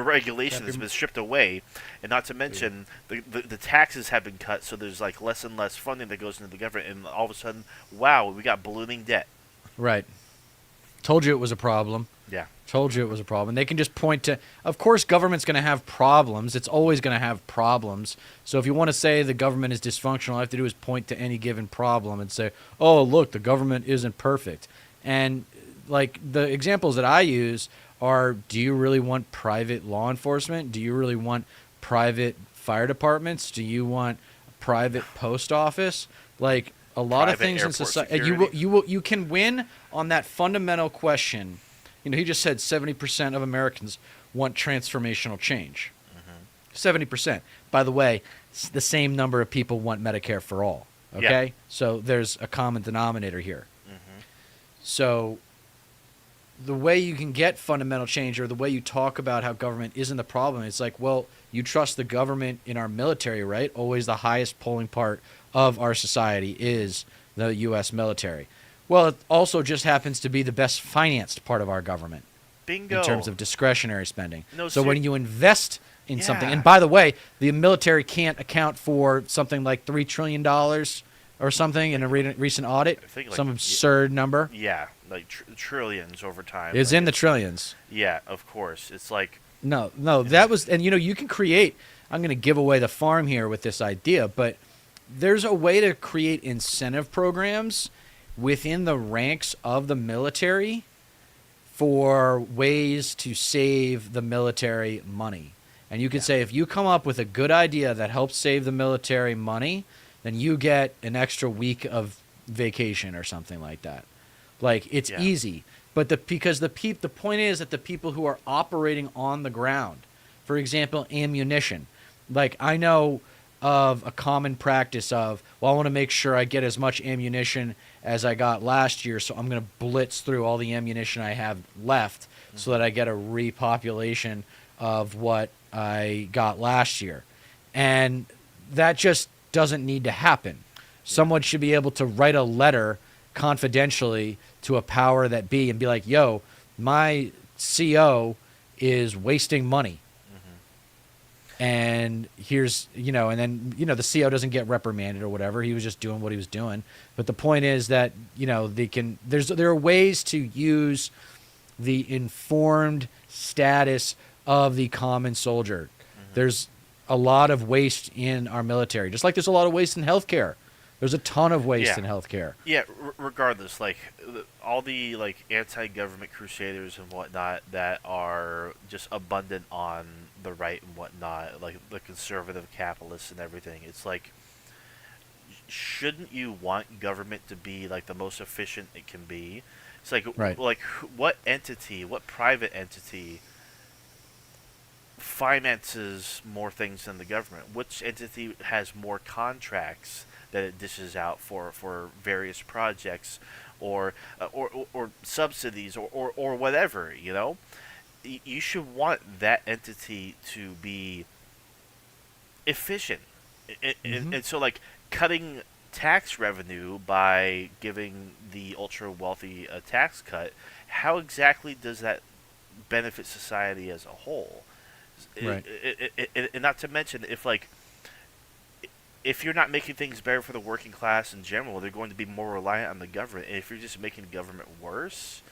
regulation has been stripped away, and not to mention the taxes have been cut, so there's less and less funding that goes into the government, and all of a sudden, wow, we got ballooning debt. Right. Told you it was a problem. Yeah. Told you it was a problem. They can just point to, of course, government's going to have problems. It's always going to have problems. So if you want to say the government is dysfunctional, all you have to do is point to any given problem and say, oh, look, the government isn't perfect. And the examples that I use are, do you really want private law enforcement? Do you really want private fire departments? Do you want private post office? A lot of Private things in airport society, you can win on that fundamental question. He just said 70% of Americans want transformational change. 70%. By the way, the same number of people want Medicare for all. Okay? Yeah. So there's a common denominator here. So the way you can get fundamental change, or the way you talk about how government isn't the problem, it's well, you trust the government in our military, right? Always the highest polling part of our society is the U.S. military. Well, it also just happens to be the best financed part of our government. Bingo. In terms of discretionary spending. No, so when you invest in something. Yeah. And by the way, the military can't account for something like $3 trillion or something in a recent audit. I think, like, some absurd number. Yeah, like trillions over time. It's like, in the trillions. Yeah, of course. It's like, No, that was, and you can create, I'm going to give away the farm here with this idea, but there's a way to create incentive programs within the ranks of the military for ways to save the military money. And you could say, if you come up with a good idea that helps save the military money, then you get an extra week of vacation or something like that. Like, it's easy. But because the point is that the people who are operating on the ground, for example, ammunition, like I know of a common practice of, well, I want to make sure I get as much ammunition as I got last year, so I'm going to blitz through all the ammunition I have left so that I get a repopulation of what I got last year. And that just doesn't need to happen. Someone should be able to write a letter confidentially to a power that be and be like, yo, my CO is wasting money. And here's, and then, the CO doesn't get reprimanded or whatever. He was just doing what he was doing. But the point is that, there are ways to use the informed status of the common soldier. There's a lot of waste in our military, just like there's a lot of waste in healthcare. There's a ton of waste in healthcare. Yeah, regardless, like all the like anti-government crusaders and whatnot that are just abundant on the right and whatnot, like the conservative capitalists and everything. It's like, shouldn't you want government to be like the most efficient it can be? It's like, what private entity finances more things than the government? Which entity has more contracts that it dishes out for various projects or subsidies or whatever, You should want that entity to be efficient. And so, like, cutting tax revenue by giving the ultra wealthy a tax cut, how exactly does that benefit society as a whole? Right. And not to mention, if you're not making things better for the working class in general, they're going to be more reliant on the government. And if you're just making the government worse,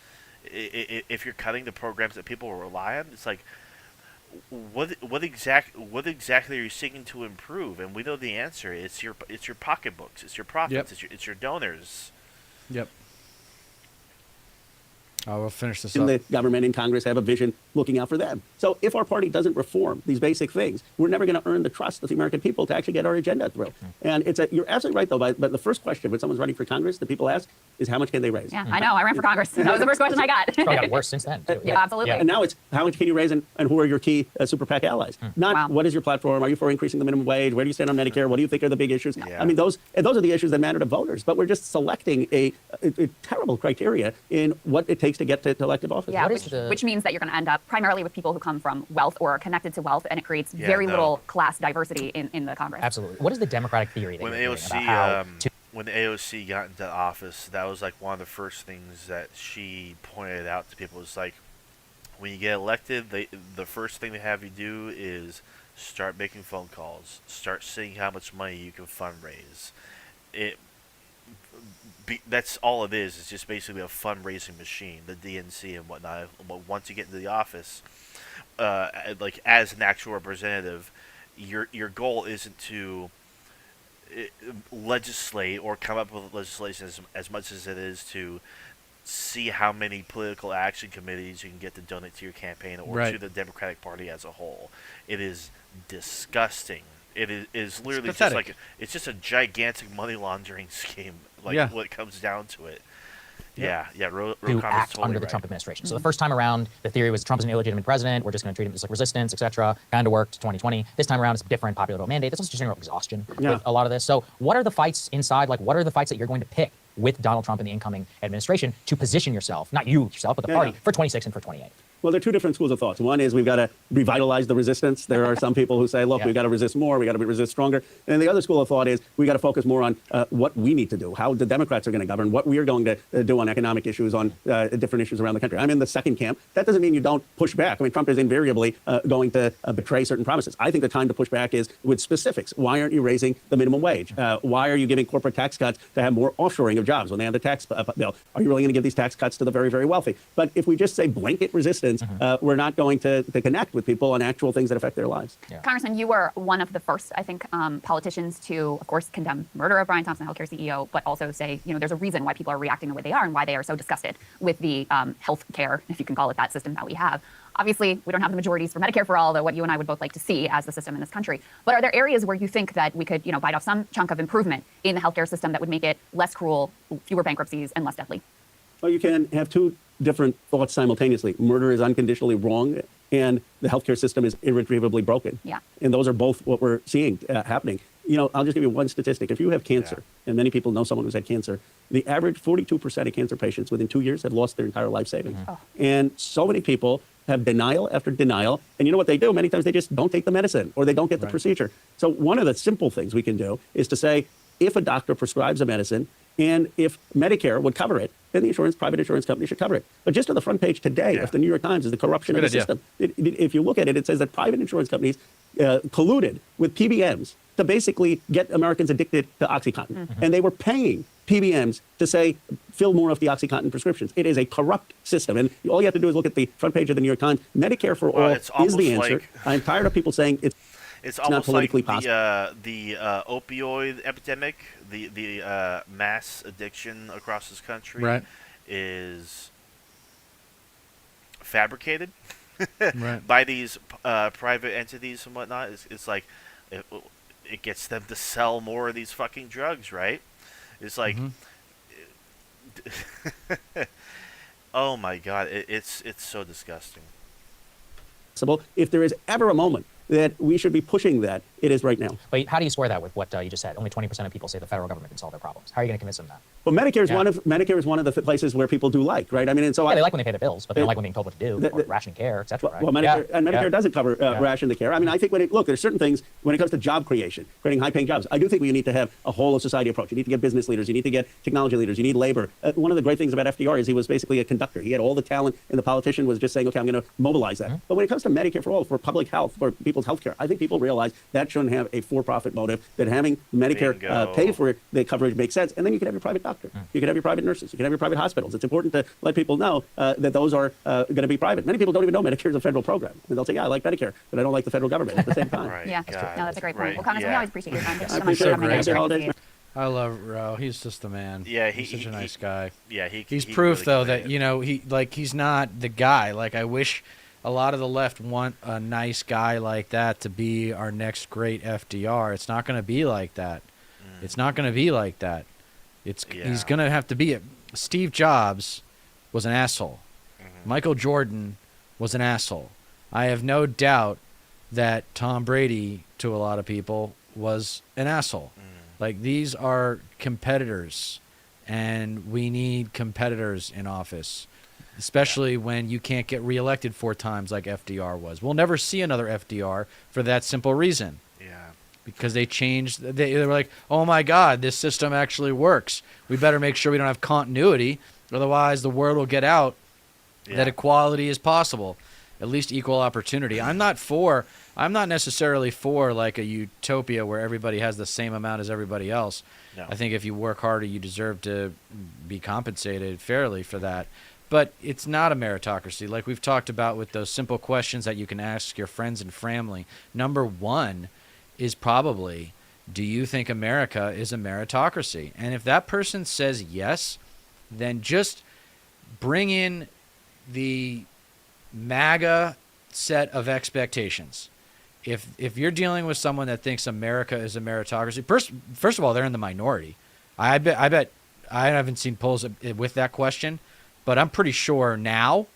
if you're cutting the programs that people rely on, it's like, what exactly are you seeking to improve? And we know the answer. It's your pocketbooks. It's your profits. Yep. It's your donors. Yep. I will finish this in up. the government and Congress have a vision looking out for them. So if our party doesn't reform these basic things, we're never going to earn the trust of the American people to actually get our agenda through. And you're absolutely right, though, but the first question when someone's running for Congress that people ask is, how much can they raise? Yeah, I know. I ran for Congress. That was the first question I got. Probably got worse since then. Too. Yeah, absolutely. And now it's, how much can you raise and who are your key super PAC allies? Not what is your platform? Are you for increasing the minimum wage? Where do you stand on Medicare? What do you think are the big issues? Yeah. I mean, those are the issues that matter to voters. But we're just selecting a terrible criteria in what it takes to get to elected office. Yeah, What which means that you're going to end up primarily with people who come from wealth or are connected to wealth, and it creates very little class diversity in the Congress. Absolutely. What is the Democratic theory that When you're hearing about how when the AOC got into office, that was like one of the first things that she pointed out to people. It's like, when you get elected, the first thing they have you do is start making phone calls, start seeing how much money you can fundraise. That's all it is. It's just basically a fundraising machine, the DNC and whatnot. But once you get into the office, like as an actual representative, your goal isn't to legislate or come up with legislation as much as it is to see how many political action committees you can get to donate to your campaign or to the Democratic Party as a whole. It is disgusting. It is literally just like it's just a gigantic money laundering scheme. When it comes down to it. to act totally under the Trump administration. So the first time around, the theory was Trump is an illegitimate president. We're just going to treat him as like resistance, etc. Kind of worked 2020. This time around, it's different. Popular vote mandate. This was just general exhaustion with a lot of this. So what are the fights inside? Like, what are the fights that you're going to pick with Donald Trump and the incoming administration to position yourself, not you yourself, but the party, for 26 and for 28? Well, there are two different schools of thought. One is we've got to revitalize the resistance. There are some people who say, look, Yeah. we've got to resist more, we've got to resist stronger. And the other school of thought is we've got to focus more on what we need to do, how the Democrats are going to govern, what we are going to do on economic issues, on different issues around the country. I'm in the second camp. That doesn't mean you don't push back. I mean, Trump is invariably going to betray certain promises. I think the time to push back is with specifics. Why aren't you raising the minimum wage? Why are you giving corporate tax cuts to have more offshoring of jobs when they have the tax bill? Are you really going to give these tax cuts to the very, very wealthy? But if we just say blanket resistance, we're not going to connect with people on actual things that affect their lives. Yeah. Congressman, you were one of the first, I think, politicians to, of course, condemn murder of Brian Thompson, healthcare CEO, but also say, there's a reason why people are reacting the way they are and why they are so disgusted with the health care, if you can call it that, system that we have. Obviously, we don't have the majorities for Medicare for all, though what you and I would both like to see as the system in this country. But are there areas where you think that we could, bite off some chunk of improvement in the healthcare system that would make it less cruel, fewer bankruptcies, and less deadly? Well, you can have two different thoughts simultaneously. Murder is unconditionally wrong, and the healthcare system is irretrievably broken. Yeah. And those are both what we're seeing happening. I'll just give you one statistic. If you have cancer, and many people know someone who's had cancer, the average 42% of cancer patients within 2 years have lost their entire life savings. Oh. And so many people have denial after denial. And you know what they do? Many times they just don't take the medicine or they don't get the procedure. So one of the simple things we can do is to say, if a doctor prescribes a medicine and if Medicare would cover it, then the private insurance company should cover it. But just on the front page today of the New York Times is the corruption of the system. If you look at it, it says that private insurance companies colluded with PBMs to basically get Americans addicted to OxyContin. And they were paying PBMs to say, fill more of the OxyContin prescriptions. It is a corrupt system. And all you have to do is look at the front page of the New York Times. Medicare for all is the answer. Like, I'm tired of people saying it's almost not politically like possible. the opioid epidemic, the mass addiction across this country is fabricated by these private entities and whatnot. It's like it gets them to sell more of these fucking drugs, right? It's like, oh my God, it's so disgusting. If there is ever a moment that we should be pushing that, it is right now. But how do you square that with what you just said? Only 20% of people say the federal government can solve their problems. How are you going to convince them that? Well, Medicare is one of the places where people do like, right? I mean, and so they like when they pay their bills, but they don't like when being told what to do, or rationing care, et cetera. Right? Well, Medicare doesn't cover ration the care. I mean, I think there's certain things when it comes to job creation, creating high-paying jobs. I do think we need to have a whole of society approach. You need to get business leaders. You need to get technology leaders. You need labor. One of the great things about FDR is he was basically a conductor. He had all the talent, and the politician was just saying, okay, I'm going to mobilize that. But when it comes to Medicare for all, for public health, for people's health care, I think people realize that shouldn't have a for-profit motive, that having Medicare pay for the coverage makes sense. And then you can have your private doctor. You can have your private nurses. You can have your private hospitals. It's important to let people know that those are going to be private. Many people don't even know Medicare is a federal program. And they'll say, yeah, I like Medicare, but I don't like the federal government at the same time. Yeah, that's true. No, that's a great point. Well, Congressman, we always appreciate your time. Thank you so I much for appreciate coming it. in. I love Ro. He's just the man. Yeah, he's such a nice guy. Yeah, he's he proof really though conveyed that he's not the guy. Like, I wish a lot of the left want a nice guy like that to be our next great FDR. It's not going to be like that. It's not going to be like that. He's going to have to be it. Steve Jobs was an asshole. Michael Jordan was an asshole. I have no doubt that Tom Brady, to a lot of people, was an asshole. Like, these are competitors, and we need competitors in office, especially when you can't get reelected 4 times like FDR was. We'll never see another FDR for that simple reason. Yeah. Because they changed. They were like, oh, my God, this system actually works. We better make sure we don't have continuity. Otherwise, the word will get out that equality is possible, at least equal opportunity. I'm not necessarily for like a utopia where everybody has the same amount as everybody else. No. I think if you work harder, you deserve to be compensated fairly for that. But it's not a meritocracy. Like we've talked about with those simple questions that you can ask your friends and family. Number one is probably, do you think America is a meritocracy? And if that person says yes, then just bring in the MAGA set of expectations. If you're dealing with someone that thinks America is a meritocracy, first of all, they're in the minority. I bet I haven't seen polls with that question, but I'm pretty sure now,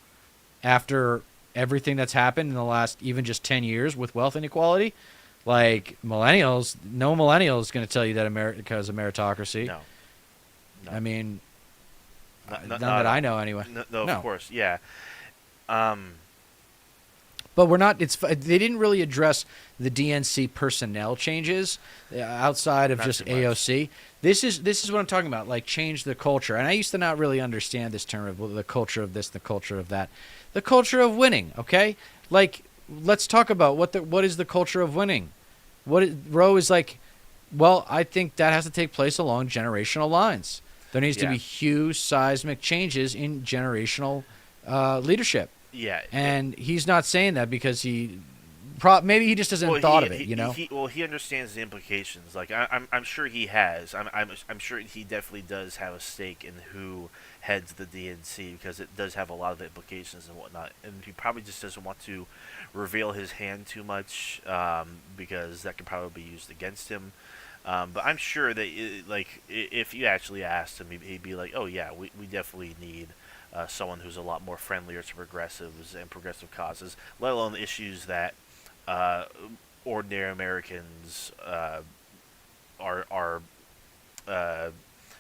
after everything that's happened in the last even just 10 years with wealth inequality, like millennials, no millennial is going to tell you that America is a meritocracy. No. I mean, Not none that I know anyway. No, of course, yeah. But we're not. They didn't really address the DNC personnel changes outside of Not just too much. AOC. This is what I'm talking about. Like change the culture. And I used to not really understand this term of the culture of this, the culture of that, the culture of winning. Okay, like let's talk about what is the culture of winning. Roe is like. Well, I think that has to take place along generational lines. There needs to Yeah. be huge seismic changes in generational leadership. Yeah. And he's not saying that because maybe he just hasn't thought of it, you know? He understands the implications. Like I'm sure he has. I'm sure he definitely does have a stake in who heads the DNC because it does have a lot of implications and whatnot. And he probably just doesn't want to reveal his hand too much because that could probably be used against him. But I'm sure that if you actually asked him, he'd be like, "Oh yeah, we definitely need." Someone who's a lot more friendlier to progressives and progressive causes, let alone issues that ordinary Americans are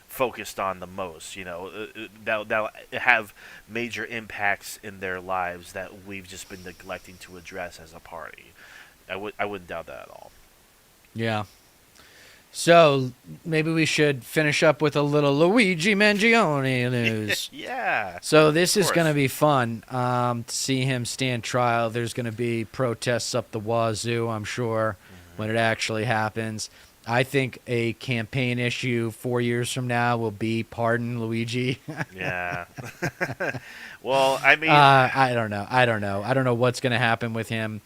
focused on the most. You know, that'll have major impacts in their lives that we've just been neglecting to address as a party. I wouldn't doubt that at all. Yeah. So maybe we should finish up with a little Luigi Mangione news. Yeah. So this is course. going to be fun to see him stand trial. There's going to be protests up the wazoo, I'm sure, when it actually happens. I think a campaign issue 4 years from now will be pardon Luigi. Yeah. Well, I mean, I don't know. I don't know what's going to happen with him,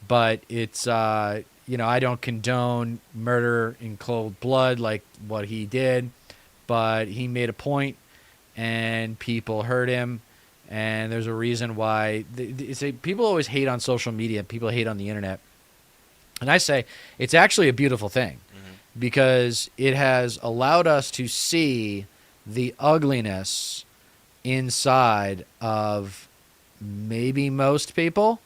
but it's I don't condone murder in cold blood like what he did, but he made a point and people hurt him, and there's a reason why. People always hate on social media. People hate on the internet. And I say it's actually a beautiful thing because it has allowed us to see the ugliness inside of maybe most people,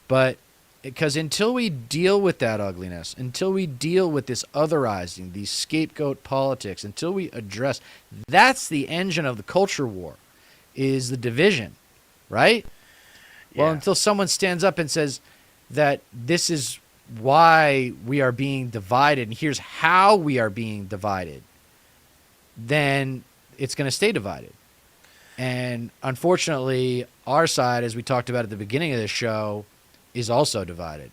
but because until we deal with that ugliness, until we deal with this otherizing, these scapegoat politics, until we address, that's the engine of the culture war, is the division, right? Well, Yeah. until someone stands up and says that this is why we are being divided and here's how we are being divided, then it's going to stay divided. And unfortunately, our side, as we talked about at the beginning of this show, is also divided.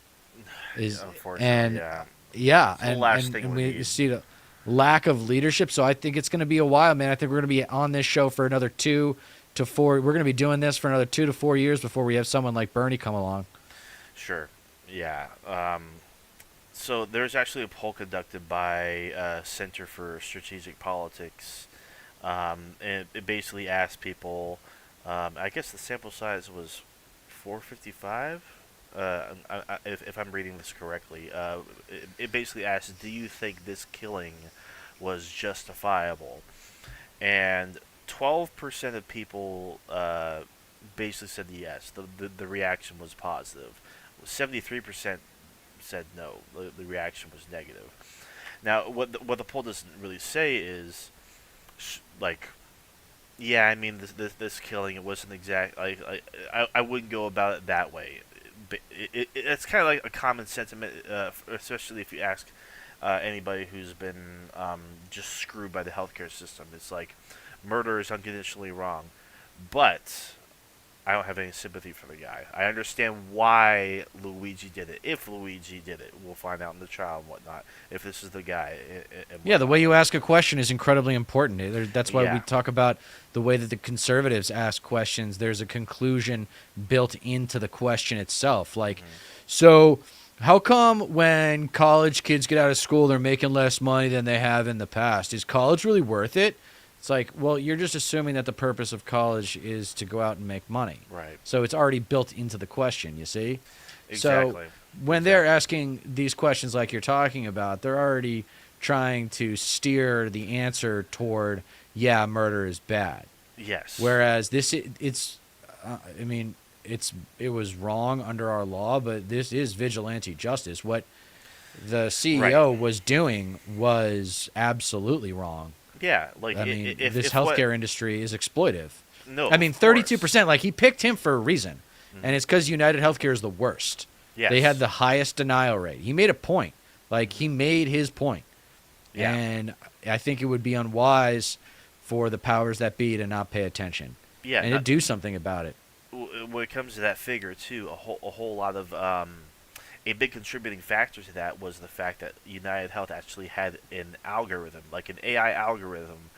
Unfortunately, yeah. Yeah, It's the last thing we we need. see the lack of leadership. So I think it's going to be a while, man. I think we're going to be on this show for another 2 to 4. We're going to be doing this for another 2 to 4 years before we have someone like Bernie come along. Sure. Yeah. So there's actually a poll conducted by Center for Strategic Politics, and it basically asked people. I guess the sample size was 455. If I'm reading this correctly, it basically asks, "Do you think this killing was justifiable?" And 12% of people basically said yes. The reaction was positive. 73% said no. The reaction was negative. Now, what the poll doesn't really say is, yeah, I mean this killing, it wasn't exact. I wouldn't go about it that way. It's kind of like a common sentiment, especially if you ask anybody who's been just screwed by the healthcare system. It's like murder is unconditionally wrong, but I don't have any sympathy for the guy. I understand why Luigi did it. If Luigi did it, we'll find out in the trial and whatnot. If this is the guy. Yeah, the way you ask a question is incredibly important. That's why we Yeah. talk about the way that the conservatives ask questions. There's a conclusion built into the question itself. Like, so how come when college kids get out of school, they're making less money than they have in the past? Is college really worth it? It's like, well, you're just assuming that the purpose of college is to go out and make money. Right. So it's already built into the question, you see? Exactly. So when they're asking these questions like you're talking about, they're already trying to steer the answer toward, yeah, murder is bad. Yes. Whereas it was wrong under our law, but this is vigilante justice. What the CEO was doing was absolutely wrong. Yeah, like I mean, if this if what- healthcare industry is exploitive. No, I mean, of course. 32%. Like he picked him for a reason. and it's because United Healthcare is the worst. Yes. They had the highest denial rate. He made a point. Like, he made his point. Yeah. And I think it would be unwise for the powers that be to not pay attention. Yeah, and to do something about it. When it comes to that figure, too, a whole lot of a big contributing factor to that was the fact that United Health actually had an algorithm, like an AI algorithm,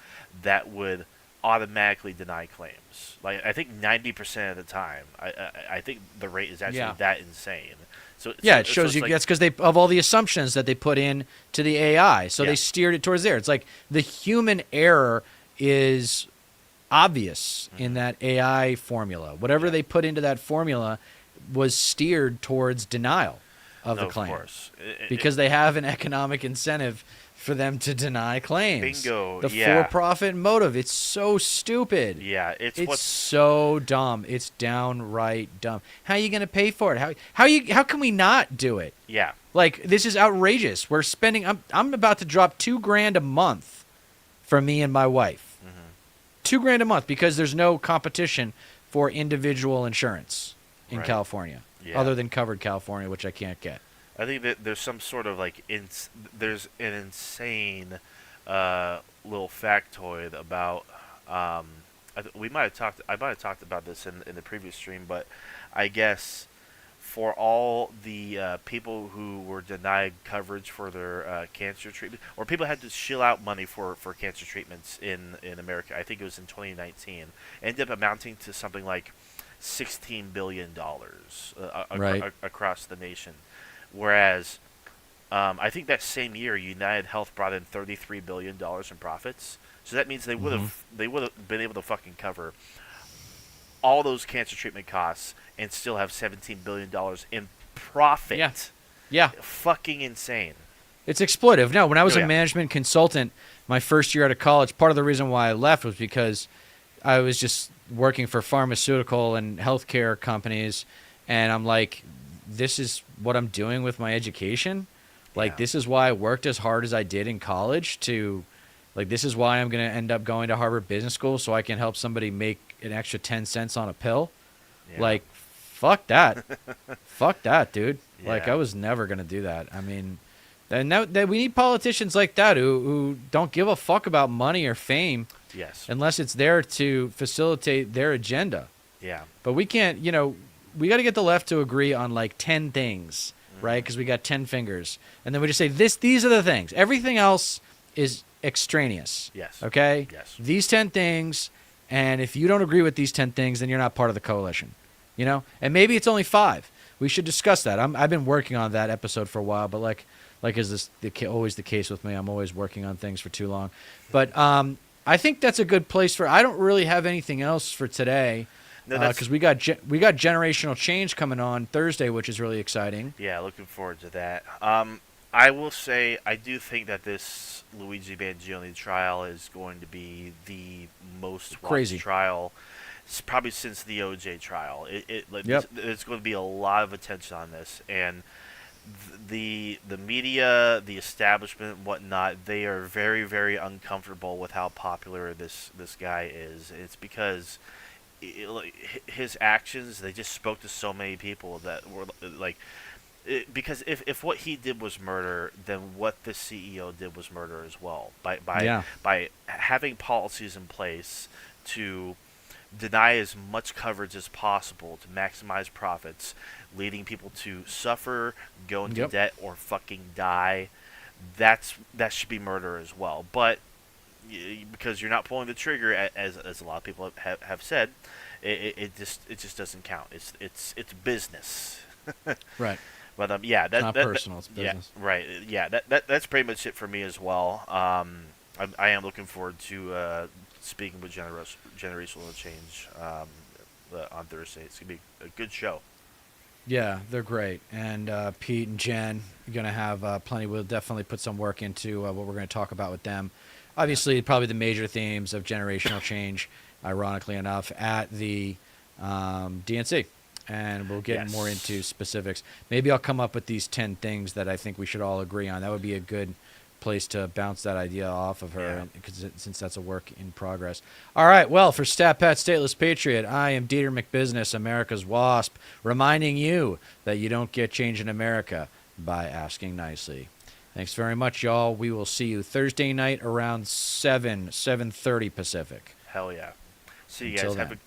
that would automatically deny claims. Like, I think 90% of the time, I think the rate is actually that insane. So yeah, so, it shows so you like, that's because they of all the assumptions that they put in to the AI, so they steered it towards there. It's like the human error is obvious in that AI formula. Whatever they put into that formula was steered towards denial of the claim. Of course. Because they have an economic incentive for them to deny claims. Bingo. The yeah. for-profit motive. It's so stupid. Yeah, It's so dumb. It's downright dumb. How are you going to pay for it? How can we not do it? Yeah. Like, this is outrageous. We're spending I'm about to drop $2,000 a month for me and my wife. $2,000 a month because there's no competition for individual insurance in California, other than covered California, which I can't get. I think that there's some sort of like there's an insane little factoid about I might have talked about this in the previous stream, but I guess for all the people who were denied coverage for their cancer treatment, or people had to shell out money for cancer treatments in America, I think it was in 2019, ended up amounting to something like $16 billion across the nation. Whereas I think that same year, United Health brought in $33 billion in profits. So that means they would have been able to fucking cover all those cancer treatment costs and still have $17 billion in profit. Yeah. Fucking insane. It's exploitive. No, when I was a management consultant my first year out of college, part of the reason why I left was because I was just working for pharmaceutical and healthcare companies, and I'm like, this is what I'm doing with my education. Like, this is why I worked as hard as I did in college this is why I'm going to end up going to Harvard Business School so I can help somebody make an extra 10 cents on a pill. Yeah. Like, fuck that. Fuck that, dude. Yeah. Like, I was never going to do that. I mean, that we need politicians like that who don't give a fuck about money or fame. Yes. Unless it's there to facilitate their agenda. Yeah. But we can't, we got to get the left to agree on like 10 things, right? Because we got 10 fingers. And then we just say, these are the things. Everything else is extraneous. Yes. Okay? Yes. These 10 things, and if you don't agree with these 10 things, then you're not part of the coalition. And maybe it's only 5. We should discuss that. I've been working on that episode for a while, but like is this always the case with me? I'm always working on things for too long. But I think that's a good place for. I don't really have anything else for today, because we got generational change coming on Thursday, which is really exciting. Yeah, looking forward to that. I will say I do think that this Luigi Mangione trial is going to be the most crazy trial, probably since the OJ trial. There's going to be a lot of attention on this, and the media, the establishment, whatnot, they are very, very uncomfortable with how popular this guy is. It's because his actions, they just spoke to so many people that were like, because if what he did was murder, then what the CEO did was murder as well. By having policies in place to deny as much coverage as possible to maximize profits, leading people to suffer, go into debt, or fucking die, that should be murder as well. But because you're not pulling the trigger, as a lot of people have said, it just doesn't count. It's business. Right. But that's not personal. It's business. Yeah, right. Yeah, that's pretty much it for me as well. I am looking forward to speaking with Generational Change on Thursday. It's gonna be a good show. Yeah, they're great, and Pete and Jen are gonna have plenty. We'll definitely put some work into what we're going to talk about with them. Obviously, probably the major themes of generational change, ironically enough, at the DNC. And we'll get more into specifics. Maybe I'll come up with these 10 things that I think we should all agree on. That would be a good place to bounce that idea off of her, Yeah. since that's a work in progress. All right, well, for Stat Pat Stateless Patriot, I am Dieter McBusiness, America's WASP, reminding you that you don't get change in America by asking nicely. Thanks very much, y'all. We will see you Thursday night around 7:30 Pacific. Hell yeah. See you Until guys. then. Have a